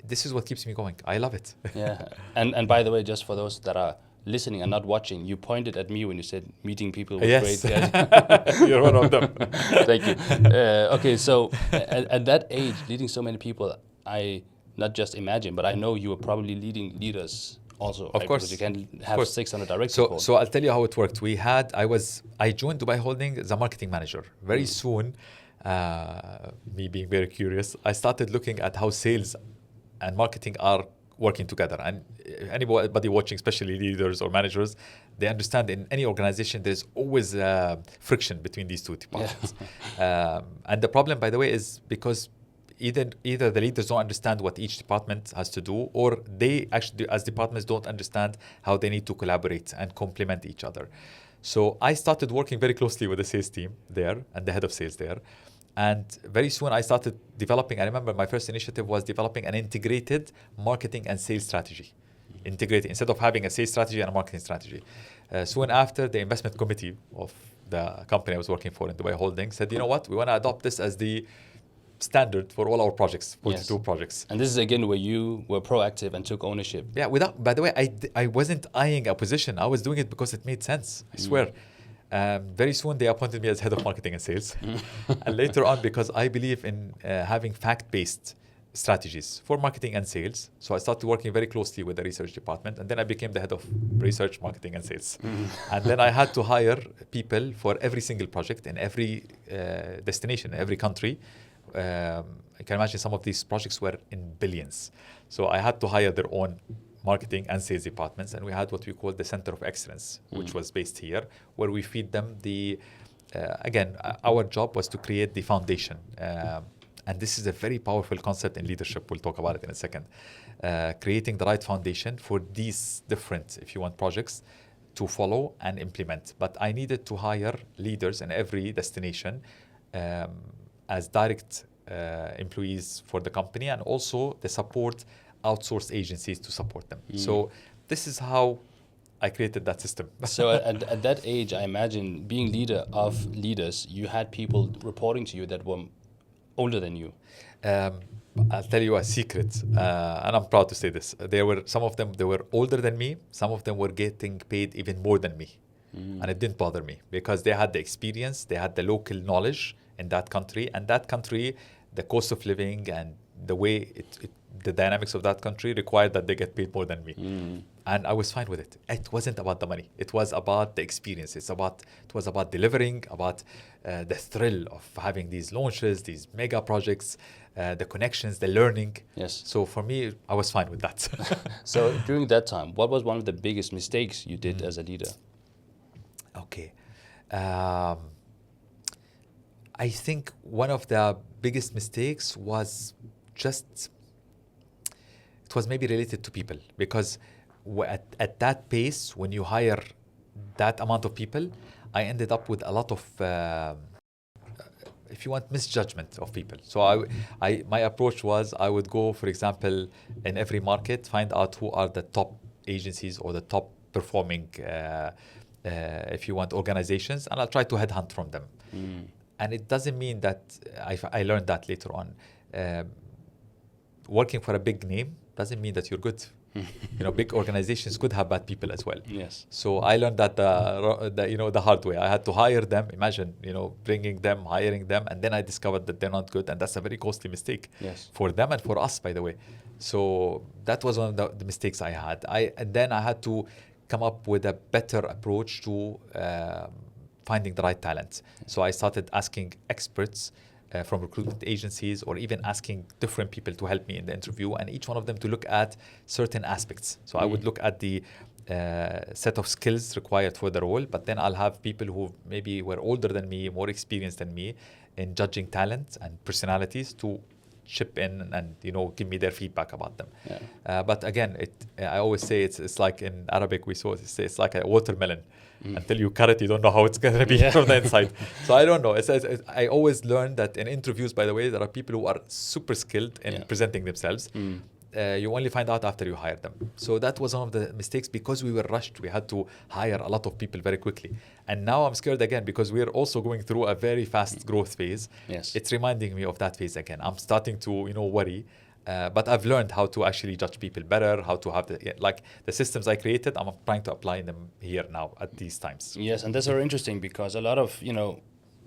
This is what keeps me going. I love it. Yeah. And by the way, just for those that are listening and not watching, you pointed at me when you said meeting people with Yes. great... You're one of them. Thank you. Okay, so at that age, leading so many people, I not just imagine, but I know you were probably leading leaders also, Of right? course. Because you can Of have course. 600 direct So, support. so I'll tell you how it worked. I joined Dubai Holding as a marketing manager. Very soon, me being very curious, I started looking at how sales and marketing are working together. And anybody watching, especially leaders or managers, they understand in any organization there's always friction between these two departments. And the problem, by the way, is because either the leaders don't understand what each department has to do, or they actually, as departments, don't understand how they need to collaborate and complement each other. So I started working very closely with the sales team there and the head of sales there. And very soon I started developing, I remember my first initiative was developing an integrated marketing and sales strategy. Integrated, instead of having a sales strategy and a marketing strategy. Soon after, the investment committee of the company I was working for in Dubai Holding said, you know what, we want to adopt this as the standard for all our projects, 42 projects. And this is again where you were proactive and took ownership. Yeah, by the way, I wasn't eyeing a position. I was doing it because it made sense, I swear. Very soon they appointed me as head of marketing and sales. And later on, because I believe in having fact-based strategies for marketing and sales, so I started working very closely with the research department, and then I became the head of research, marketing and sales. And then I had to hire people for every single project in every destination, every country. I can imagine some of these projects were in billions. So I had to hire their own marketing and sales departments, and we had what we call the Center of Excellence, which was based here, where we feed them our job was to create the foundation. And this is a very powerful concept in leadership. We'll talk about it in a second. Creating the right foundation for these different, if you want, projects to follow and implement. But I needed to hire leaders in every destination as direct employees for the company, and also the support outsourced agencies to support them. So this is how I created that system. So at that age, I imagine being leader of leaders, you had people reporting to you that were older than you. I'll tell you a secret, and I'm proud to say this. Some of them, they were older than me. Some of them were getting paid even more than me. And it didn't bother me because they had the experience, they had the local knowledge in that country. And that country, the cost of living and the way the dynamics of that country required that they get paid more than me. And I was fine with it. It wasn't about the money. It was about the experience. It was about delivering, about the thrill of having these launches, these mega projects, the connections, the learning. Yes. So for me, I was fine with that. So during that time, what was one of the biggest mistakes you did as a leader? Okay. I think one of the biggest mistakes was it was maybe related to people, because at that pace, when you hire that amount of people, I ended up with a lot of, if you want, misjudgment of people. So my approach was I would go, for example, in every market, find out who are the top agencies or the top performing, if you want, organizations, and I'll try to headhunt from them. And it doesn't mean that I learned that later on. Working for a big name doesn't mean that you're good. Big organizations could have bad people as well. Yes. So I learned that the hard way. I had to hire them. Imagine, bringing them, hiring them, and then I discovered that they're not good, and that's a very costly mistake. Yes. For them and for us, by the way. So that was one of the mistakes I had. And then I had to come up with a better approach to finding the right talent. So I started asking experts from recruitment agencies, or even asking different people to help me in the interview, and each one of them to look at certain aspects. So I would look at the set of skills required for the role, but then I'll have people who maybe were older than me, more experienced than me in judging talent and personalities to chip in and give me their feedback about them. Yeah. But again, I always say it's like in Arabic we say it's like a watermelon. Until you cut it, you don't know how it's going to be from the inside. So I don't know. I always learn that in interviews, by the way, there are people who are super skilled in presenting themselves. You only find out after you hire them. So that was one of the mistakes, because we were rushed. We had to hire a lot of people very quickly. And now I'm scared again, because we're also going through a very fast growth phase. Yes. It's reminding me of that phase again. I'm starting to, worry. But I've learned how to actually judge people better, how to have the systems I created, I'm trying to apply them here now at these times. Yes, and that's very interesting, because a lot of,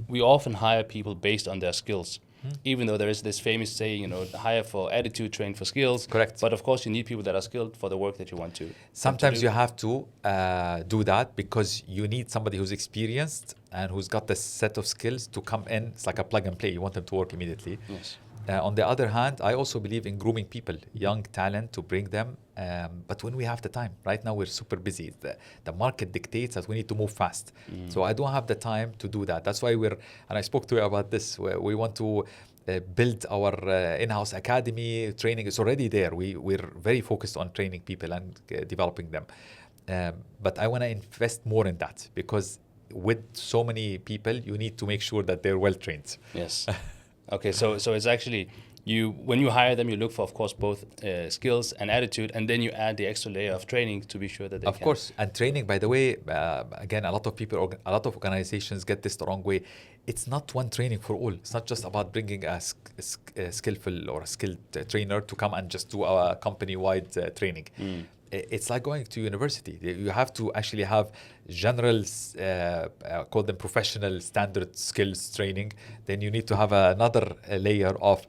we often hire people based on their skills. even though there is this famous saying, hire for attitude, train for skills. Correct. But of course, you need people that are skilled for the work that you want to. Sometimes you have to do that because you need somebody who's experienced and who's got the set of skills to come in. It's like a plug and play. You want them to work immediately. Yes. On the other hand, I also believe in grooming people, young talent, to bring them. But when we have the time, right now we're super busy. The market dictates that we need to move fast. So I don't have the time to do that. That's why and I spoke to you about this, we want to build our in-house academy. Training is already there. We're very focused on training people and developing them. But I want to invest more in that because with so many people, you need to make sure that they're well trained. Yes. Okay, so it's actually when you hire them, you look for, of course, both skills and attitude, and then you add the extra layer of training to be sure that they can. Of course, and training, by the way, again, a lot of organizations get this the wrong way. It's not one training for all. It's not just about bringing a skillful or a skilled trainer to come and just do a company-wide training. It's like going to university. You have to actually have general, call them professional standard skills training. Then you need to have another layer of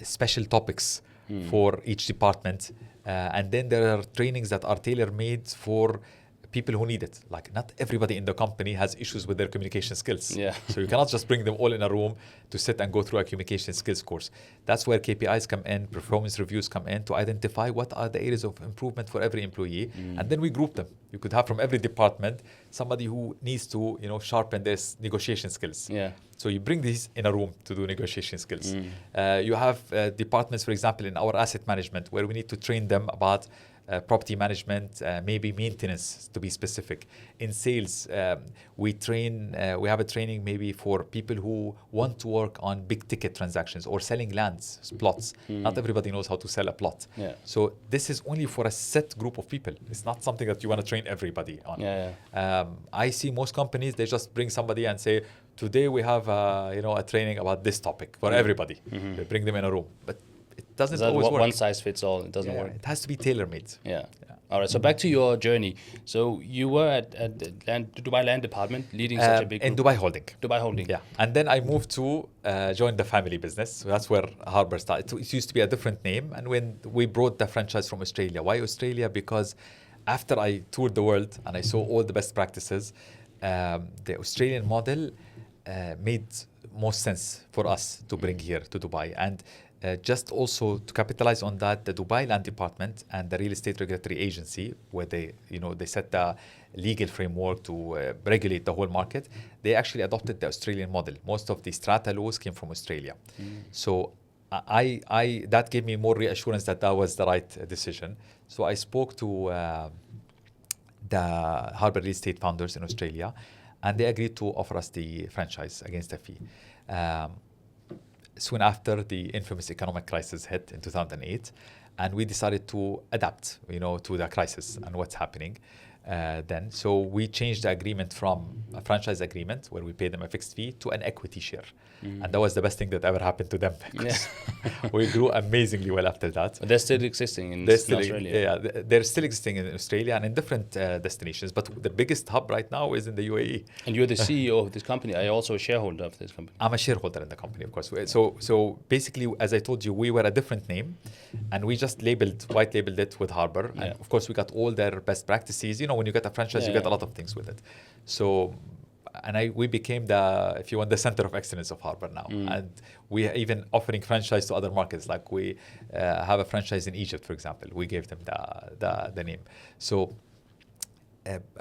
special topics for each department. And then there are trainings that are tailor-made for people who need it. Like not everybody in the company has issues with their communication skills. Yeah. So you cannot just bring them all in a room to sit and go through a communication skills course. That's where KPIs come in, performance reviews come in to identify what are the areas of improvement for every employee. And then we group them. You could have from every department somebody who needs to, sharpen their negotiation skills. Yeah. So you bring these in a room to do negotiation skills. You have departments, for example, in our asset management, where we need to train them about property management, maybe maintenance, to be specific. In sales, we have a training maybe for people who want to work on big ticket transactions or selling lands, plots. Not everybody knows how to sell a plot. Yeah. So this is only for a set group of people. It's not something that you want to train everybody on. I see most companies, they just bring somebody and say, today we have a training about this topic for everybody. They bring them in a room. But it doesn't always work. One size fits all. It doesn't work. It has to be tailor-made. Yeah. All right. So back to your journey. So you were at the Dubai Land Department, leading such a big group. In Dubai Holding. Dubai Holding. Yeah. And then I moved to join the family business. So that's where Harbour started. It used to be a different name. And when we brought the franchise from Australia. Why Australia? Because after I toured the world and I saw all the best practices, the Australian model made most sense for us to bring here to Dubai. And just also to capitalize on that, the Dubai Land Department and the Real Estate Regulatory Agency, where they set the legal framework to regulate the whole market, they actually adopted the Australian model. Most of the strata laws came from Australia. So I that gave me more reassurance that was the right decision. So I spoke to the Harbour Real Estate founders in Australia, and they agreed to offer us the franchise against a fee. Soon after, the infamous economic crisis hit in 2008, and we decided to adapt, to the crisis and what's happening then. So we changed the agreement from a franchise agreement where we paid them a fixed fee to an equity share. And that was the best thing that ever happened to them. We grew amazingly well after that. But they're still existing in Australia. Yeah, they're still existing in Australia and in different destinations. But the biggest hub right now is in the UAE. And you're the CEO of this company. Are you also a shareholder of this company? I'm a shareholder in the company, of course. So basically, as I told you, we were a different name, and we just white labeled it with Harbour. Yeah. And of course, we got all their best practices. When you get a franchise, you get a lot of things with it. So, we became the center of excellence of Harbour now. And we are even offering franchise to other markets. Like we have a franchise in Egypt, for example. We gave them the name. So,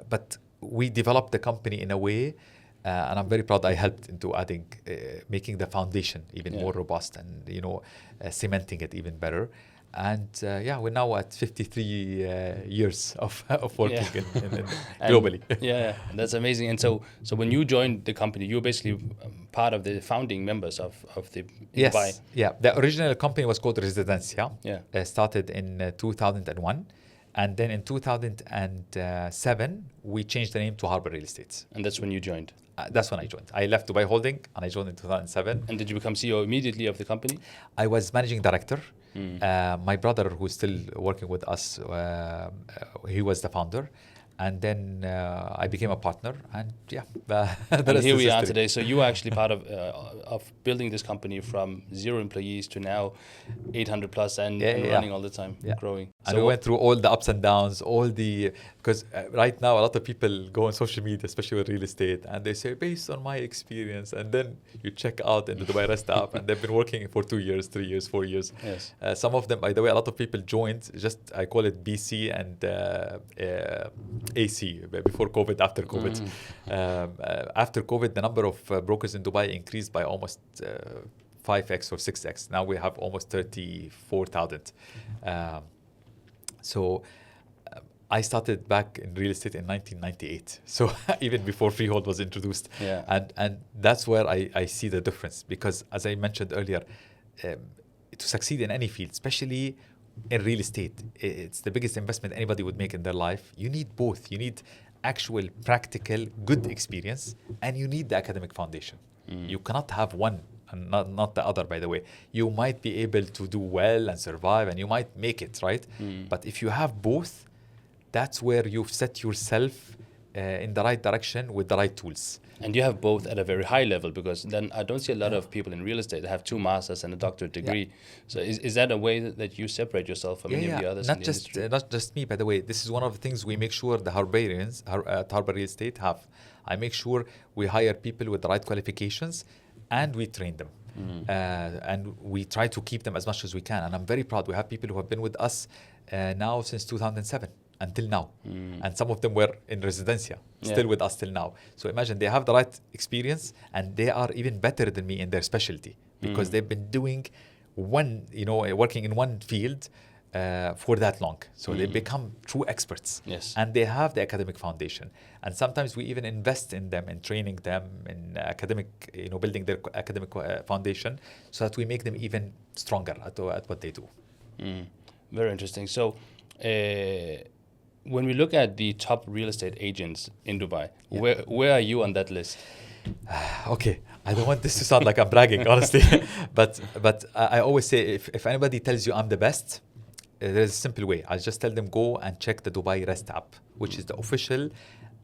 but we developed the company in a way, and I'm very proud I helped into making the foundation even more robust and, cementing it even better. And we're now at 53 years of working in globally. That's amazing. And so when you joined the company, you were basically part of the founding members of the Dubai. Yeah. The original company was called Residencia. Started in 2001. And then in 2007, we changed the name to Harbour Real Estate. And that's when you joined? That's when I joined. I left Dubai Holding and I joined in 2007. And did you become CEO immediately of the company? I was managing director. My brother, who's still working with us, he was the founder. And then I became a partner, and yeah, the And rest here is we are history. today. So you are actually part of building this company from 0 employees to now 800 plus and running all the time, growing. And we went through all the ups and downs, because right now a lot of people go on social media, especially with real estate, and they say, based on my experience, and then you check out in the Dubai Rest app, and they've been working for 2 years, 3 years, 4 years. Yes. Some of them, by the way, a lot of people joined, I call it BC and AC, before COVID, after COVID. After COVID, the number of brokers in Dubai increased by almost 5x or 6x. Now we have almost 34,000. So I started back in real estate in 1998. So even before freehold was introduced. Yeah. And that's where I see the difference. Because as I mentioned earlier, to succeed in any field, especially in real estate, it's the biggest investment anybody would make in their life. You need both. You need actual, practical, good experience, and you need the academic foundation. You cannot have one and not the other, by the way. You might be able to do well and survive, and you might make it, right? But if you have both, that's where you've set yourself in the right direction with the right tools. And you have both at a very high level, because then I don't see a lot of people in real estate that have 2 masters and a doctorate degree. So is that a way that you separate yourself from many of the others in the industry? Not just me, by the way. This is one of the things we make sure the Harbarians at Harbor Real Estate have. I make sure we hire people with the right qualifications, and we train them. And we try to keep them as much as we can. And I'm very proud. We have people who have been with us now since 2007 until now. And some of them were in residencia, still with us till now. So imagine they have the right experience, and they are even better than me in their specialty, because they've been doing working in one field for that long. So they become true experts. Yes. And they have the academic foundation. And sometimes we even invest in them, in training them, in building their academic foundation, so that we make them even stronger at what they do. Very interesting. So when we look at the top real estate agents in Dubai, where are you on that list? Okay, I don't want this to sound like I'm bragging, honestly, but I always say, if anybody tells you I'm the best, there's a simple way. I just tell them, go and check the Dubai Rest app, which is the official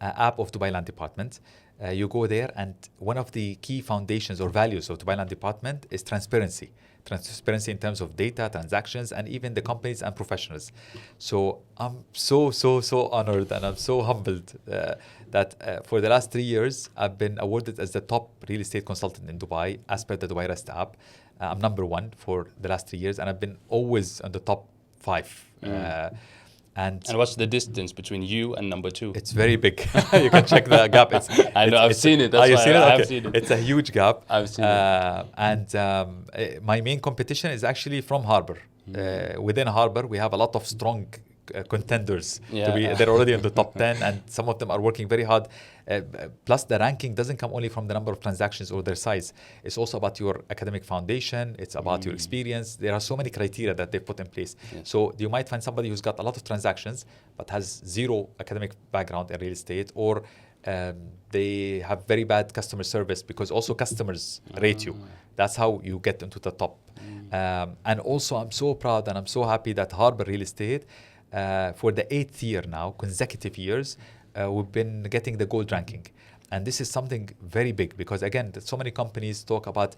app of Dubai Land Department. You go there, and one of the key foundations or values of Dubai Land Department is transparency. Transparency in terms of data, transactions, and even the companies and professionals. So I'm so honored, and I'm so humbled that for the last 3 years, I've been awarded as the top real estate consultant in Dubai as per the Dubai Rest app. I'm number 1 for the last 3 years, and I've been always on the top 5. And what's the distance between you and number 2? It's very big. You can check the gap. I've seen it. That's why I have seen it. It's a huge gap. I've seen it. And my main competition is actually from Harbor. Within Harbor, we have a lot of strong contenders. They're already in the top 10, and some of them are working very hard. Plus, the ranking doesn't come only from the number of transactions or their size. It's also about your academic foundation. It's about your experience. There are so many criteria that they put in place. Yes. So you might find somebody who's got a lot of transactions but has 0 academic background in real estate, or they have very bad customer service, because also customers rate you. That's how you get into the top. And also, I'm so proud and I'm so happy that Harbor Real Estate, for the 8th year now, consecutive years, we've been getting the gold ranking. And this is something very big, because again, so many companies talk about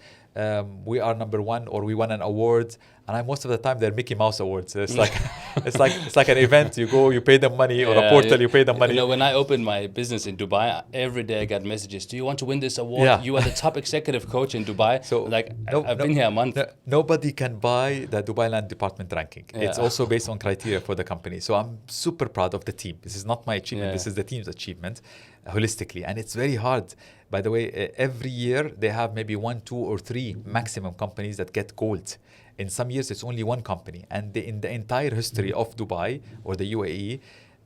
we are number 1 or we won an award, and most of the time they're Mickey Mouse awards. It's like it's like an event. You go, you pay them money, or a portal, you pay them money. When I opened my business in Dubai, every day I got messages. Do you want to win this award? Yeah. You are the top executive coach in Dubai. So I've been here a month. Nobody can buy the Dubai Land Department ranking. It's also based on criteria for the company. So I'm super proud of the team. This is not my achievement. This is the team's achievement holistically. And it's very hard. By the way, every year they have maybe 1, 2, or 3 maximum companies that get gold. In some years, it's only 1 company. And in the entire history of Dubai or the UAE,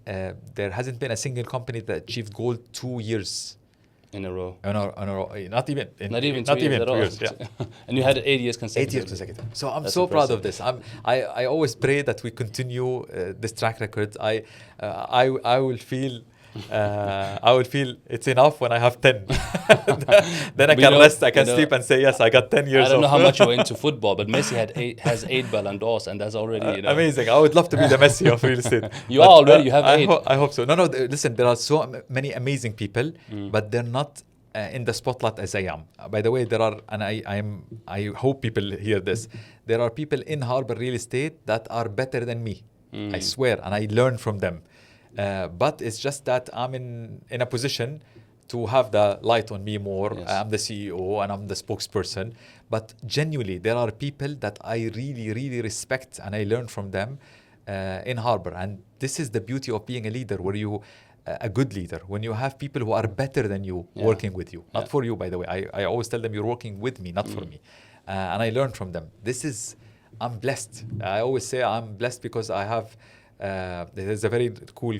there hasn't been a single company that achieved gold 2 years in a row. Not even 2 years. Yeah. And you had it 8 years consecutively. 8 years consecutive. So I'm so proud of this. I always pray that we continue this track record. I will feel I will feel it's enough when I have 10. Then I But can rest, I can sleep and say, yes, I got 10 years I don't know of how much you're into football, but Messi has 8 Ballon d'Ors, and that's already, amazing. I would love to be the Messi of real estate. You are already, you have 8. I hope so. No, listen, there are so many amazing people, but they're not in the spotlight as I am. By the way, there are, and I hope people hear this, there are people in Harbor Real Estate that are better than me. I swear, and I learn from them. But it's just that I'm in a position to have the light on me more. Yes. I'm the CEO and I'm the spokesperson. But genuinely, there are people that I really, really respect and I learn from them in Harbor. And this is the beauty of being a leader, where you, a good leader, when you have people who are better than you working with you. Not for you, by the way. I always tell them, you're working with me, not for me. And I learn from them. I'm blessed. I always say I'm blessed because I have, there's a very cool,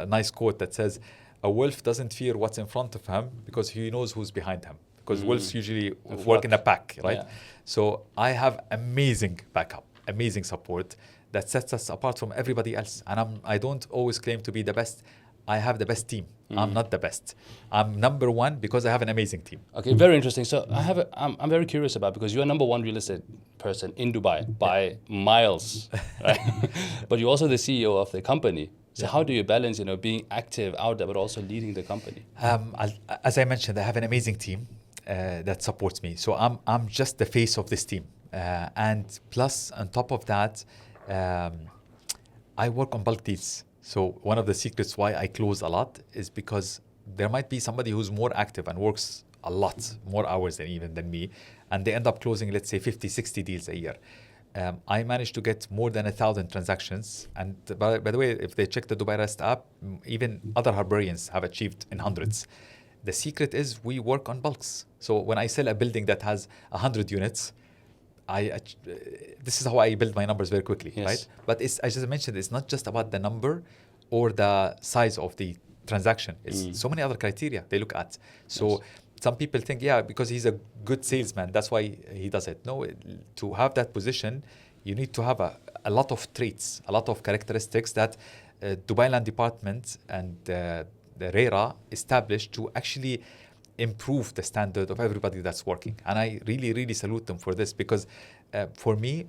nice quote that says, a wolf doesn't fear what's in front of him because he knows who's behind him. Because wolves usually work in a pack, right? Yeah. So I have amazing backup, amazing support that sets us apart from everybody else. And I don't always claim to be the best. I have the best team. I'm not the best. I'm number one because I have an amazing team. Okay, very interesting. So I'm very curious about, because you're number one real estate person in Dubai by miles, right? But you're also the CEO of the company. So how do you balance, being active out there, but also leading the company? As I mentioned, I have an amazing team that supports me. So I'm just the face of this team. And plus, on top of that, I work on bulk deals. So one of the secrets why I close a lot is because there might be somebody who's more active and works a lot more hours than me, and they end up closing, let's say, 50, 60 deals a year. I managed to get more than 1,000 transactions. And by the way, if they check the Dubai Rest app, even other Harborians have achieved in hundreds. The secret is we work on bulks. So when I sell a building that has 100 units, this is how I build my numbers very quickly, right? But as I mentioned, it's not just about the number or the size of the transaction. It's so many other criteria they look at. So some people think, because he's a good salesman, that's why he does it. No, to have that position, you need to have a lot of traits, a lot of characteristics that Dubai Land Department and the RERA established to actually improve the standard of everybody that's working. And I really, really salute them for this, because for me,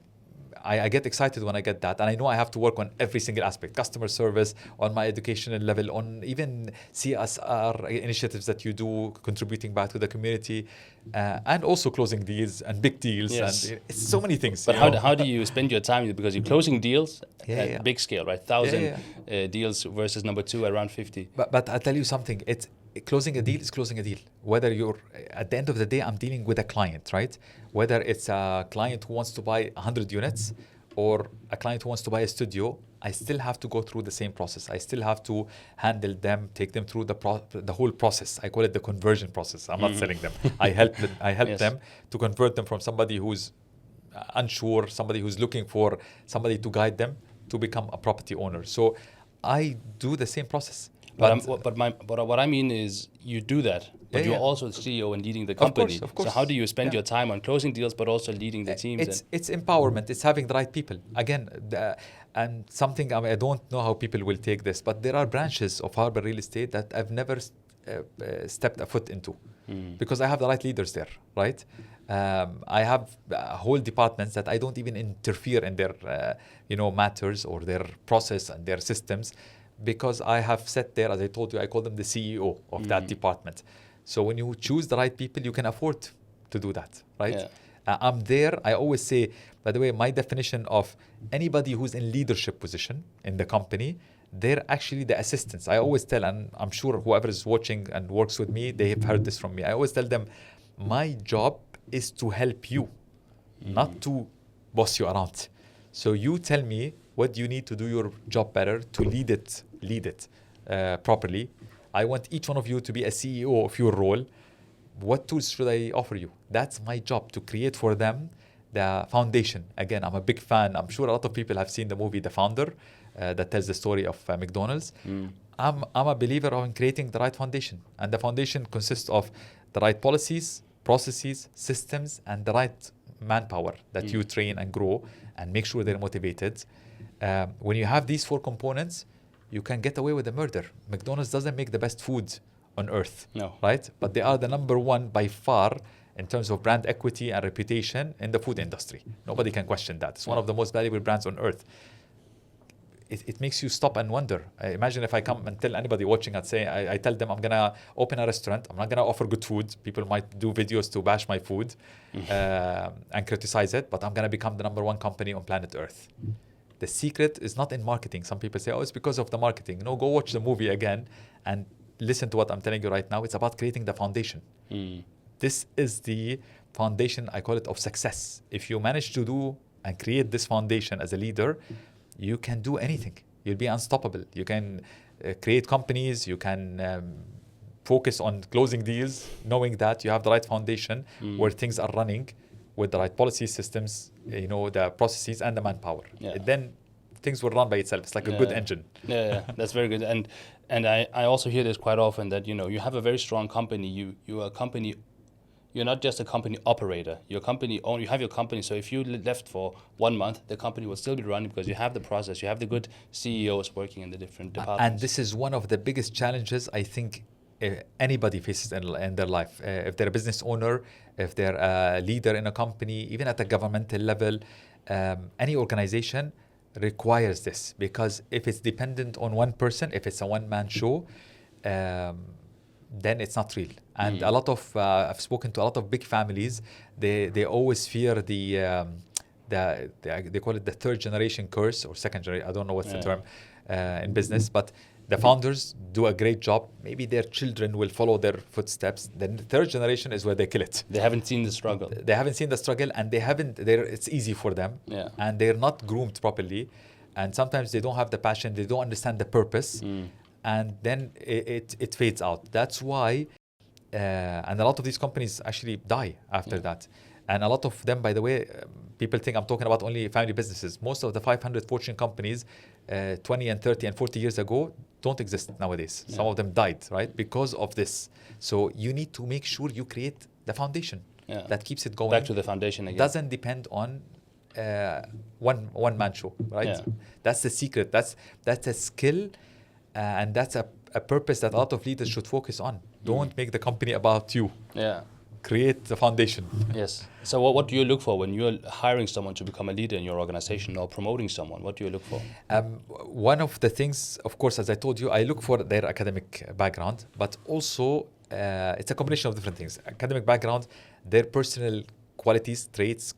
I get excited when I get that. And I know I have to work on every single aspect, customer service, on my educational level, on even CSR initiatives that you do, contributing back to the community, and also closing deals and big deals. Yes. And it's so many things. But how do you spend your time? Because you're closing deals at big scale, right? 1,000 deals versus number 2 around 50. But I'll tell you something. Closing a deal is closing a deal. Whether you're, at the end of the day, I'm dealing with a client, right? Whether it's a client who wants to buy 100 units or a client who wants to buy a studio, I still have to go through the same process. I still have to handle them, take them through the whole process. I call it the conversion process. I'm not selling them. I help them to convert them from somebody who's unsure, somebody who's looking for somebody to guide them to become a property owner. So I do the same process. But what I mean is, you do that, but you're also the CEO and leading the company. Of course. So how do you spend your time on closing deals, but also leading the teams? It's empowerment. It's having the right people. Again, and something, I don't know how people will take this, but there are branches of Harbor Real Estate that I've never stepped a foot into because I have the right leaders there, right? I have whole departments that I don't even interfere in their matters or their process and their systems, because I have set there, as I told you, I call them the CEO of that department. So when you choose the right people, you can afford to do that, right? I'm there. I always say, by the way, my definition of anybody who's in leadership position in the company, they're actually the assistants. I always tell, and I'm sure whoever is watching and works with me, they have heard this from me. I always tell them, my job is to help you, not to boss you around. So you tell me what you need to do your job better to lead it properly. I want each one of you to be a CEO of your role. What tools should I offer you? That's my job, to create for them the foundation. Again, I'm a big fan. I'm sure a lot of people have seen the movie The Founder that tells the story of McDonald's. I'm a believer in creating the right foundation. And the foundation consists of the right policies, processes, systems, and the right manpower that you train and grow and make sure they're motivated. When you have these 4 components, you can get away with the murder. McDonald's doesn't make the best food on earth, No. right? But they are the number one by far in terms of brand equity and reputation in the food industry. Nobody can question that. It's one of the most valuable brands on earth. It makes you stop and wonder. Imagine if I come and tell anybody watching and say, I tell them I'm going to open a restaurant. I'm not going to offer good food. People might do videos to bash my food and criticize it, but I'm going to become the number one company on planet Earth. The secret is not in marketing. Some people say, oh, it's because of the marketing. No, go watch the movie again and listen to what I'm telling you right now. It's about creating the foundation. This is the foundation, I call it, of success. If you manage to do and create this foundation as a leader, you can do anything. You'll be unstoppable. You can create companies. You can focus on closing deals, knowing that you have the right foundation where things are running with the right policy systems, the processes and the manpower. Then things will run by itself. It's like a good engine. Yeah, that's very good. And I also hear this quite often that, you have a very strong company. You are a company. You're not just a company operator. You're a company owner. You have your company. So if you left for 1 month, the company will still be running because you have the process. You have the good CEOs working in the different departments. And this is one of the biggest challenges I think anybody faces in their life. If they're a business owner, if they're a leader in a company, even at a governmental level, any organization requires this, because if it's dependent on one person, if it's a one-man show, then it's not real. And a lot of I've spoken to a lot of big families. They always fear they call it the third generation curse or second generation. I don't know what's the term in business, but the founders do a great job. Maybe their children will follow their footsteps. Then the third generation is where they kill it. They haven't seen the struggle. They haven't seen the struggle, and it's easy for them. And they're not groomed properly. And sometimes they don't have the passion. They don't understand the purpose. And then it fades out. That's why, and a lot of these companies actually die after that. And a lot of them, by the way, people think I'm talking about only family businesses. Most of the 500 Fortune companies 20 and 30 and 40 years ago don't exist nowadays. Some of them died, right, because of this. So you need to make sure you create the foundation that keeps it going. Back to the foundation again. Doesn't depend on one man show, right? That's the secret. That's a skill. And that's a purpose that a lot of leaders should focus on. Don't make the company about you. Create the foundation. Yes. So what do you look for when you're hiring someone to become a leader in your organization or promoting someone? What do you look for? One of the things, of course, as I told you, I look for their academic background, but also it's a combination of different things. Academic background, their personal qualities, traits,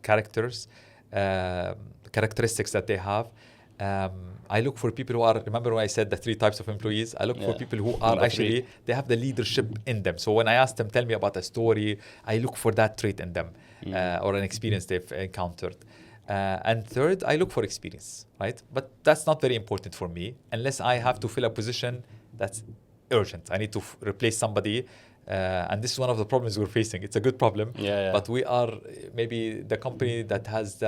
characters, characteristics that they have. I look for people who are, remember when I said the 3 types of employees? I look for people who are actually, they have the leadership in them. So when I ask them, tell me about a story, I look for that trait in them or an experience they've encountered. And third, I look for experience, right? But that's not very important for me unless I have to fill a position that's urgent. I need to replace somebody. And this is one of the problems we're facing. It's a good problem, but we are maybe the company that has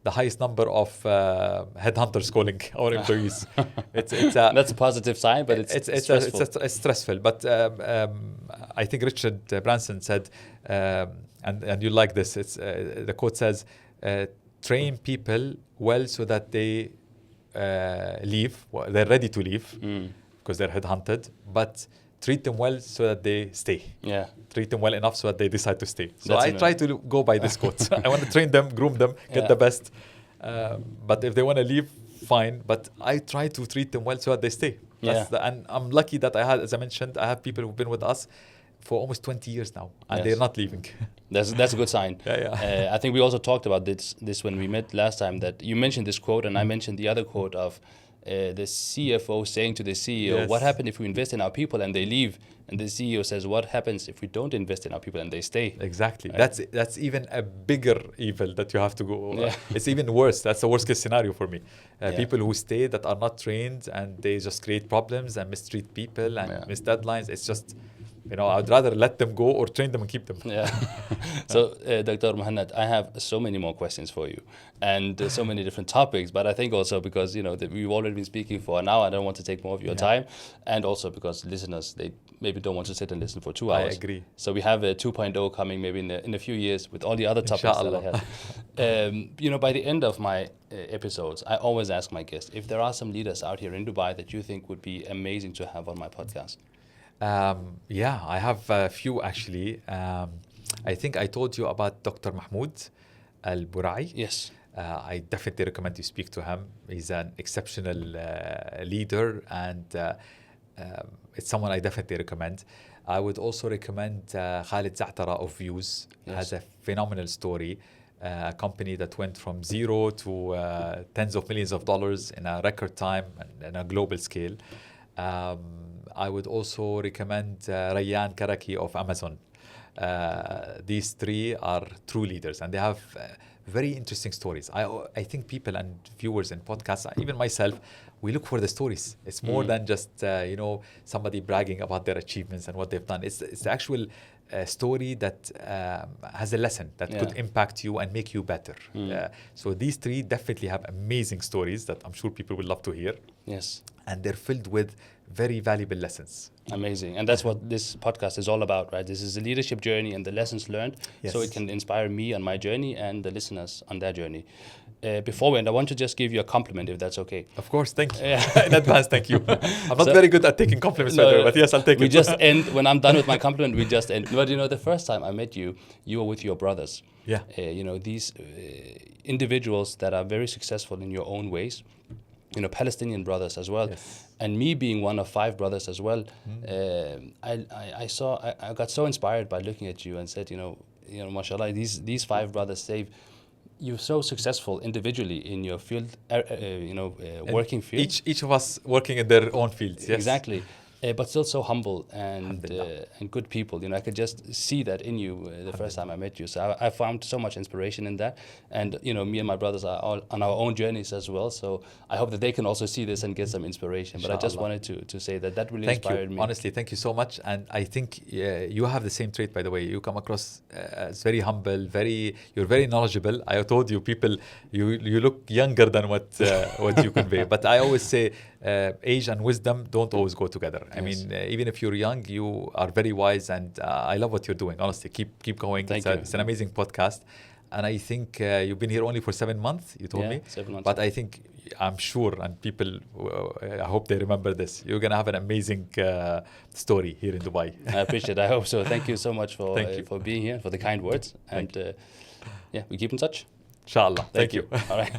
the highest number of headhunters calling our employees. That's a positive sign, but it's stressful. It's stressful. But I think Richard Branson said, and you like this, the quote says, train people well so that they leave, they're ready to leave because they're headhunted, but treat them well so that they stay. Treat them well enough so that they decide to stay. So I try to go by this quote. I want to train them, groom them, get the best. But if they want to leave, fine. But I try to treat them well so that they stay. And I'm lucky that as I mentioned, I have people who've been with us for almost 20 years now, and they're not leaving. That's a good sign. I think we also talked about this when we met last time, that you mentioned this quote, and I mentioned the other quote of the CFO saying to the CEO, what happens if we invest in our people and they leave? And the CEO says, what happens if we don't invest in our people and they stay? Exactly. Right? That's even a bigger evil that you have to go. It's even worse. That's the worst case scenario for me. People who stay that are not trained and they just create problems and mistreat people and miss deadlines. It's just, I'd rather let them go or train them and keep them. So, Dr. Mohanad, I have so many more questions for you and so many different topics, but I think also because, that we've already been speaking for an hour, I don't want to take more of your time, and also because listeners, maybe don't want to sit and listen for 2 I hours. agree. So we have a 2.0 coming maybe in a few years with all the other topics that I had. By the end of my episodes, I always ask my guests if there are some leaders out here in Dubai that you think would be amazing to have on my podcast. Yeah, I have a few actually. I think I told you about Dr. Mahmoud Al-Burai. Yes. I definitely recommend you speak to him. He's an exceptional leader, and it's someone I definitely recommend. I would also recommend Khalid Za'tara of Views. Yes. Has a phenomenal story. A company that went from zero to tens of millions of dollars in a record time and in a global scale. I would also recommend Rayyan Karaki of Amazon. These three are true leaders, and they have very interesting stories. I think people and viewers in podcasts, even myself, we look for the stories. It's more than just somebody bragging about their achievements and what they've done. It's the actual story that has a lesson that could impact you and make you better. So these three definitely have amazing stories that I'm sure people will love to hear. Yes. And they're filled with very valuable lessons. Amazing. And that's what this podcast is all about, right? This is the leadership journey and the lessons learned. Yes. So it can inspire me on my journey and the listeners on their journey. Before we end, I want to just give you a compliment, if that's okay. Of course, thank you. In advance, thank you. I'm not very good at taking compliments, by the way, but yes, I'll take it. We just end, when I'm done with my compliment, we just end. But the first time I met you, you were with your brothers. Yeah. These individuals that are very successful in your own ways. Palestinian brothers as well. Yes. And me being one of 5 brothers as well, I got so inspired by looking at you and said, mashallah, these 5 brothers, you're so successful individually in your field, working field. Each of us working in their own fields. Yes. Exactly. But still so humble and good people. I could just see that in you the first time I met you. So I found so much inspiration in that. And, me and my brothers are all on our own journeys as well. So I hope that they can also see this and get some inspiration. But I just wanted to say that really inspired me. Honestly, thank you so much. And I think you have the same trait, by the way. You come across as very humble, you're very knowledgeable. I told you, people, you look younger than what you convey. But I always say, age and wisdom don't always go together. I mean, even if you're young, you are very wise, and I love what you're doing. Honestly, keep going. It's an amazing podcast, and I think you've been here only for 7 months. You told me, 7 months. but I think I'm sure, and people, I hope they remember this. You're gonna have an amazing story here in Dubai. I appreciate it. I hope so. Thank you so much for being here, for the kind words, and we keep in touch. Inshallah. Thank you. All right.